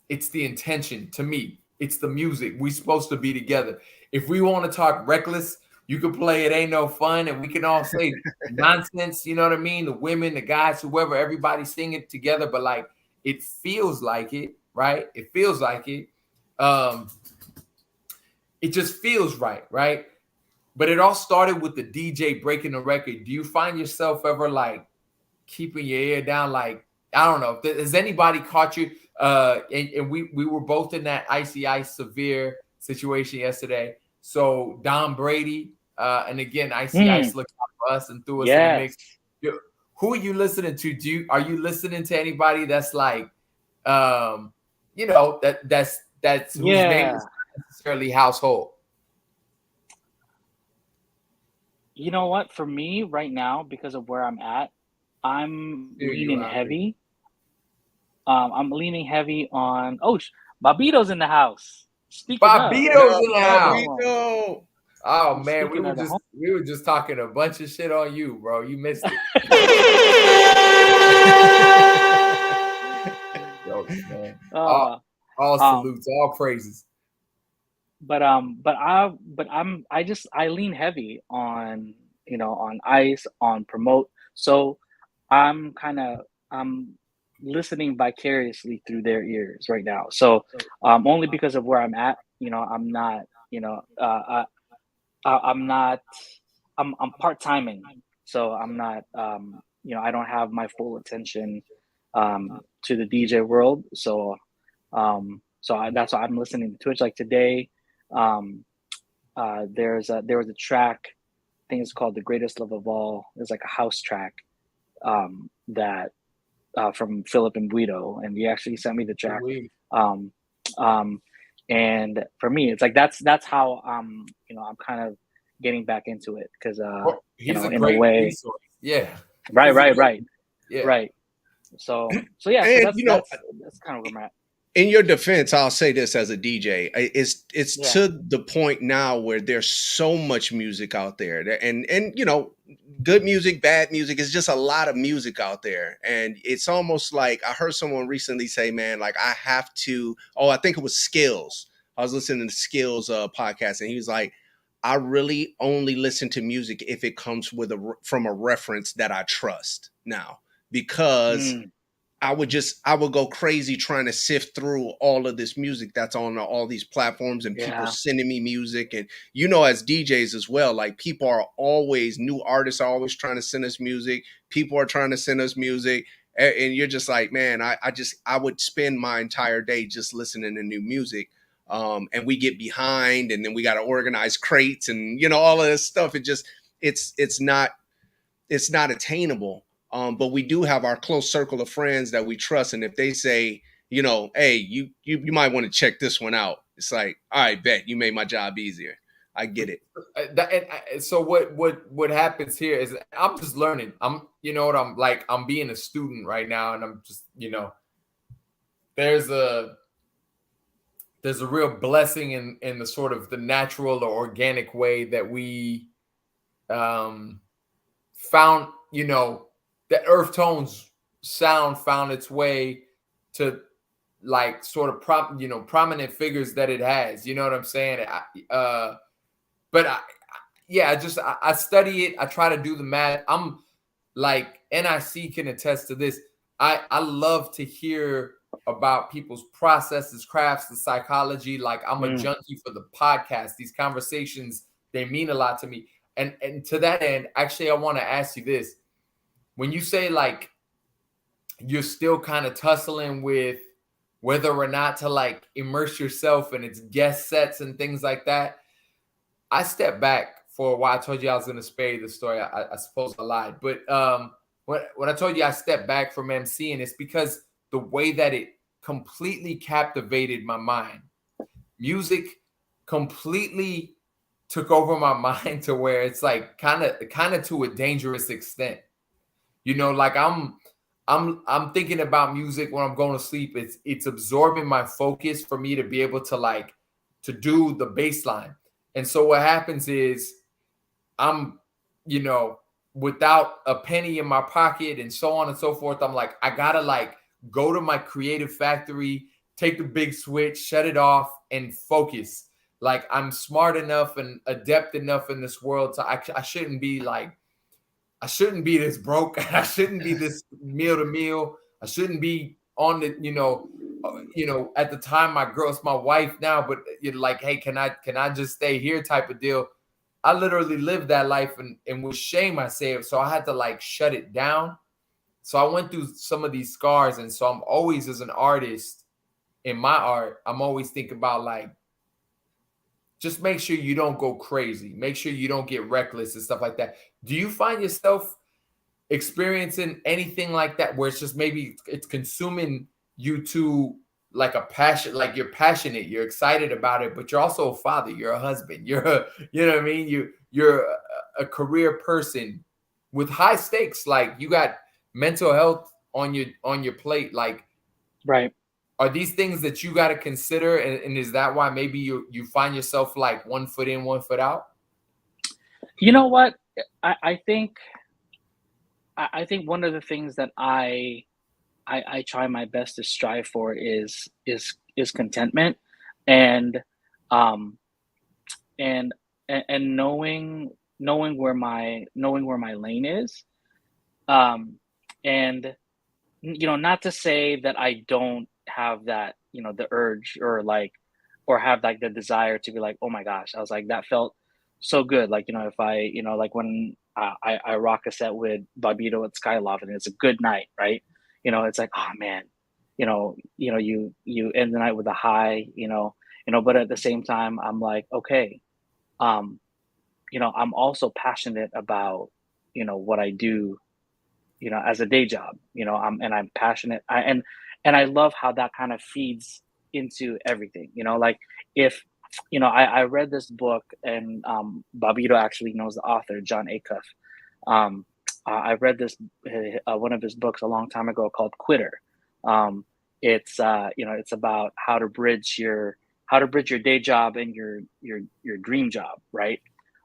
It's the intention to me. It's the music. We're supposed to be together. If we want to talk reckless, you can play It Ain't No Fun, and we can all say nonsense. You know what I mean? The women, the guys, whoever, everybody sing it together. But like, it feels like it, right? It feels like it. It just feels right, right? But it all started with the DJ breaking the record. Do you find yourself ever like keeping your ear down? Like, I don't know. Has anybody caught you? And we were both in that Icy Ice Severe situation yesterday. So Don Brady, and again, Icy Ice looked out for us and threw us in the mix. Who are you listening to? Are you listening to anybody that's like, that's whose name is not necessarily household?
You know what? For me right now, because of where I'm at, I'm leaning heavy. I'm leaning heavy on. Bobito's in the house.
Bobito's in the house.
Bobito.
Oh man, we were just talking a bunch of shit on you, bro. You missed it. Jokes, man. All salutes, all praises.
But I lean heavy on, on Ice, on Promote. So I'm listening vicariously through their ears right now. So only because of where I'm at, I'm not, I'm part-timing. So I'm not, I don't have my full attention to the DJ world. So that's why I'm listening to Twitch. Like today, there was a track, I think it's called The Greatest Love of All. It's like a house track that from Philip and Guido, and he actually sent me the track. And for me, it's like that's how I'm kind of getting back into it, because
he's a
in
great
a way,
resource. Yeah.
Right.
Yeah.
Right. So yeah,
and
that's kind of where I'm at.
In your defense, I'll say this as a DJ: it's to the point now where there's so much music out there, and good music, bad music. It's just a lot of music out there, and it's almost like I heard someone recently say, "Man, like I have to." Oh, I think it was Skills. I was listening to Skills podcast, and he was like, "I really only listen to music if it comes from a reference that I trust now, because." I would go crazy trying to sift through all of this music that's on all these platforms, and people sending me music. And, as DJs as well, like new artists are always trying to send us music. People are trying to send us music. And you're just like, man, I would spend my entire day just listening to new music. And we get behind, and then we got to organize crates and, all of this stuff. It's not attainable. But we do have our close circle of friends that we trust. And if they say, hey, you might want to check this one out, it's like, all right, bet, you made my job easier. I get it.
So what happens here is I'm just learning. I'm being a student right now, and I'm just, there's a real blessing in the sort of the natural or organic way that we found, that Earth Tones sound found its way to like sort of prominent figures that it has. You know what I'm saying? I study it. I try to do the math. I'm like, NIC can attest to this. I love to hear about people's processes, crafts, and psychology. Like, I'm a junkie for the podcast. These conversations, they mean a lot to me. And to that end, actually, I want to ask you this. When you say like you're still kind of tussling with whether or not to like immerse yourself in its guest sets and things like that, I stepped back for a while. I told you I was going to spare you the story. I suppose I lied. But when I told you I stepped back from MCing, it's because the way that it completely captivated my mind. Music completely took over my mind to where it's like kind of to a dangerous extent. You know, like I'm thinking about music when I'm going to sleep. It's absorbing my focus for me to be able to like to do the bass line. And so what happens is I'm, you know, without a penny in my pocket and so on and so forth, I'm like, I gotta like go to my creative factory, take the big switch, shut it off, and focus. Like I'm smart enough and adept enough in this world to I shouldn't be like I shouldn't be this broke. I shouldn't be this meal to meal. I shouldn't be on the, at the time my girl's my wife now, but you're like, hey, can I just stay here type of deal. I literally lived that life and with shame I say it. So I had to like shut it down. So I went through some of these scars. And so I'm always as an artist in my art, I'm always thinking about like, just make sure you don't go crazy. Make sure you don't get reckless and stuff like that. Do you find yourself experiencing anything like that where it's just maybe it's consuming you to like a passion, like you're passionate, you're excited about it, but you're also a father, you're a husband, you know what I mean? You're a career person with high stakes. Like you got mental health on your plate. Like,
right.
Are these things that you got to consider? And is that why maybe you find yourself like 1 foot in, 1 foot out?
You know what? I think one of the things that I try my best to strive for is contentment and um and and knowing where my lane is, and not to say that I don't have that, the urge or like or have like the desire to be like, oh my gosh, I was like that felt so good, like if I like when I rock a set with Babito at Skyloft and it's a good night, right? It's like, oh man, you end the night with a high, but at the same time I'm like, okay, um I'm also passionate about what I do, as a day job. I'm passionate. And I love how that kind of feeds into everything. Like if I read this book, and Babito actually knows the author, John Acuff. I read this one of his books a long time ago called Quitter. It's about how to bridge your day job and your dream job, right?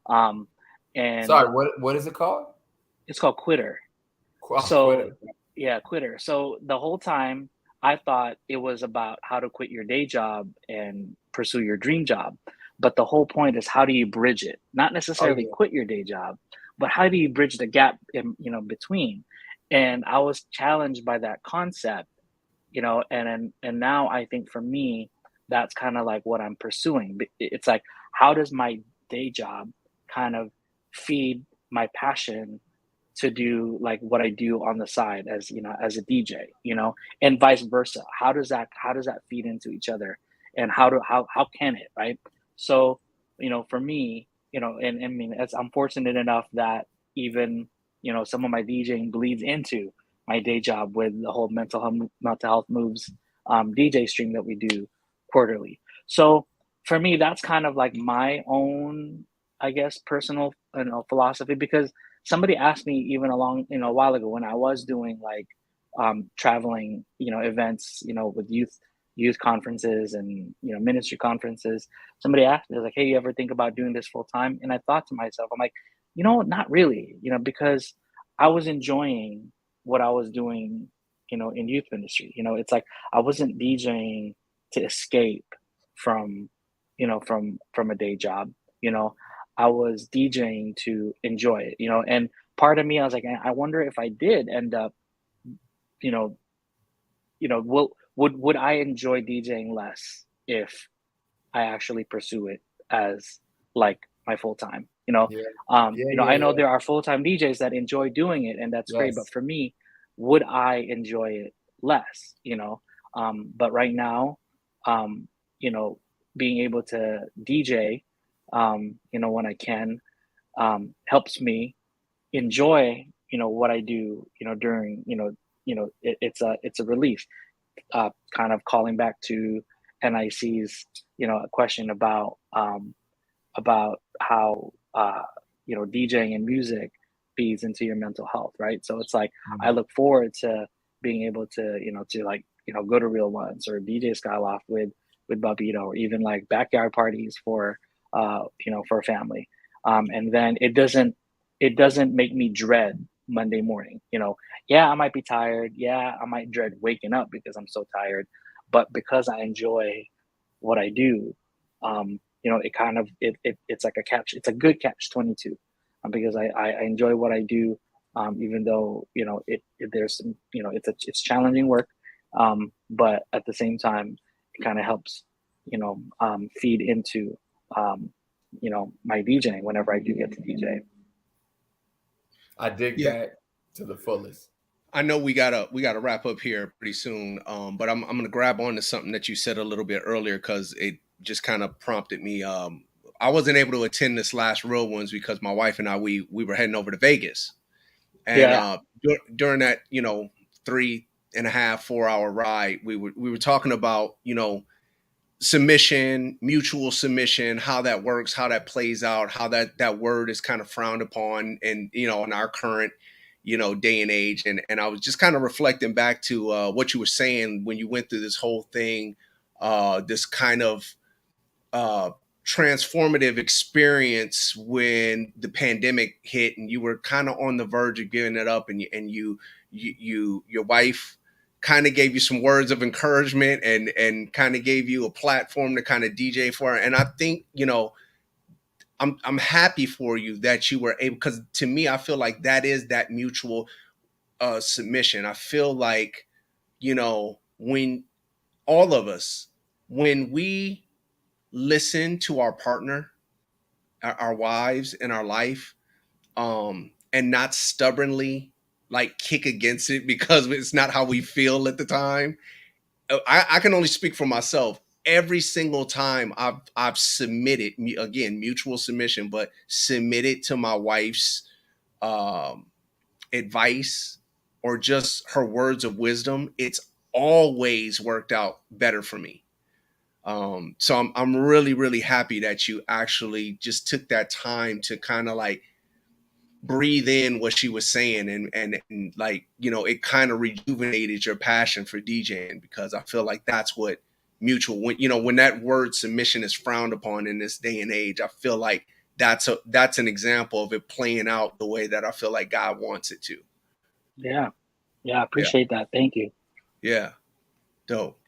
And
Sorry, what is it called?
it's called Quitter. So
Quitter.
yeah, Quitter. So the whole time I thought it was about how to quit your day job and pursue your dream job. But the whole point is, how do you bridge it? Not
Oh
necessarily
yeah.
quit your day job, but how do you bridge the gap in, between? And I was challenged by that concept, and now I think for me, that's kind of like what I'm pursuing. It's like, how does my day job kind of feed my passion to do like what I do on the side as as a DJ, and vice versa. How does that feed into each other, and how can it, right? So for me, and I mean, I'm fortunate enough that even some of my DJing bleeds into my day job with the whole mental health moves DJ stream that we do quarterly. So for me, that's kind of like my own, I guess, personal philosophy, because somebody asked me even a while ago when I was doing like traveling, events, with youth conferences and ministry conferences. Somebody asked me, like, hey, you ever think about doing this full time? And I thought to myself, I'm like, not really, because I was enjoying what I was doing, in youth ministry. It's like I wasn't DJing to escape from, from a day job. I was DJing to enjoy it, and part of me, I was like, I wonder if I did end up, you know, would I enjoy DJing less if I actually pursue it as like my full time?
Yeah.
I know
Yeah.
there are full time DJs that enjoy doing it, and that's great. But
Yes.
for me, would I enjoy it less? But right now, um, you know, being able to DJ, when I can, helps me enjoy, what I do, during, it's a relief. Kind of calling back to NIC's, a question about how DJing and music feeds into your mental health, right? So it's like I look forward to being able to, go to Real Ones or DJ Skyloft with Babito, or even like backyard parties for for family. And then it doesn't make me dread Monday morning. Yeah, I might be tired. Yeah, I might dread waking up because I'm so tired. But because I enjoy what I do, it kind of it's like a catch. It's a good catch 22, because I enjoy what I do, even though there's some it's challenging work, but at the same time it kind of helps feed into my DJing whenever I do get to DJ.
I dig that to the fullest.
I know we gotta wrap up here pretty soon, but I'm gonna grab on to something that you said a little bit earlier because it just kind of prompted me. I wasn't able to attend this last Real Ones because my wife and I we were heading over to Vegas, and during that 3.5-4 hour ride, we were talking about submission, mutual submission, how that works, how that plays out, how that word is kind of frowned upon, and in our current day and age. And I was just kind of reflecting back to what you were saying when you went through this whole thing, this kind of transformative experience when the pandemic hit and you were kind of on the verge of giving it up, and your wife kind of gave you some words of encouragement and kind of gave you a platform to kind of DJ for. And I think, I'm happy for you that you were able, because to me, I feel like that is that mutual submission. I feel like, when all of us, when we listen to our partner, our wives in our life, and not stubbornly like kick against it because it's not how we feel at the time. I can only speak for myself. Every single time I've submitted, again, mutual submission, but submitted to my wife's advice or just her words of wisdom, it's always worked out better for me. So I'm really, really happy that you actually just took that time to kind of like breathe in what she was saying, and like, it kind of rejuvenated your passion for DJing, because I feel like that's what mutual, when that word submission is frowned upon in this day and age, I feel like that's an example of it playing out the way that I feel like God wants it to.
Yeah. I appreciate that. Thank you.
Yeah. Dope.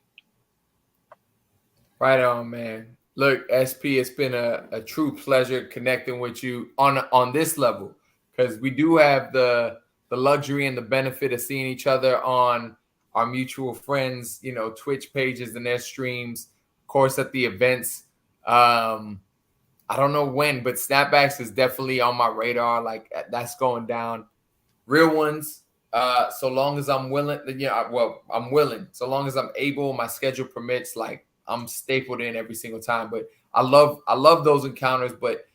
Right on, man. Look, SP, it's been a true pleasure connecting with you on this level, because we do have the luxury and the benefit of seeing each other on our mutual friends, Twitch pages and their streams, of course, at the events. I don't know when, but Snapbacks is definitely on my radar. Like, that's going down. Real Ones, so long as I'm willing, I'm willing. So long as I'm able, my schedule permits, like, I'm stapled in every single time. But I love those encounters. But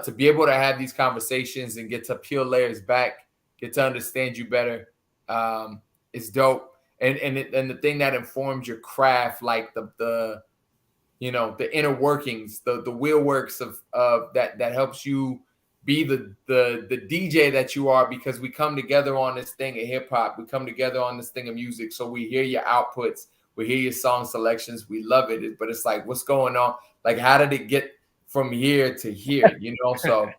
to be able to have these conversations and get to peel layers back, get to understand you better, is dope. And the thing that informs your craft, like the inner workings, the wheel works of that helps you be the DJ that you are, because we come together on this thing of hip hop, we come together on this thing of music, so we hear your outputs, we hear your song selections, we love it, but it's like, what's going on? Like, how did it get from here to here? So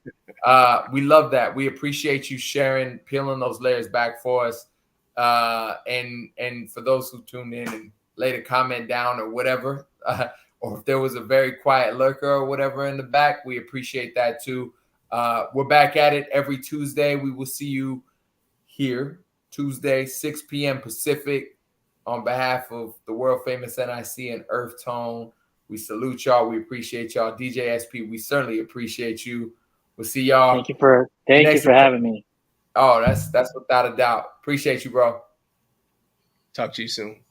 we love that. We appreciate you sharing, peeling those layers back for us. And for those who tuned in and laid a comment down or whatever, or if there was a very quiet lurker or whatever in the back, we appreciate that too. We're back at it every Tuesday. We will see you here Tuesday, 6 p.m. Pacific. On behalf of the world famous NIC and URF Tone, we salute y'all. We appreciate y'all. DJ SP, we certainly appreciate you. We'll see y'all.
Thank you for having me.
Oh, that's without a doubt. Appreciate you, bro.
Talk to you soon.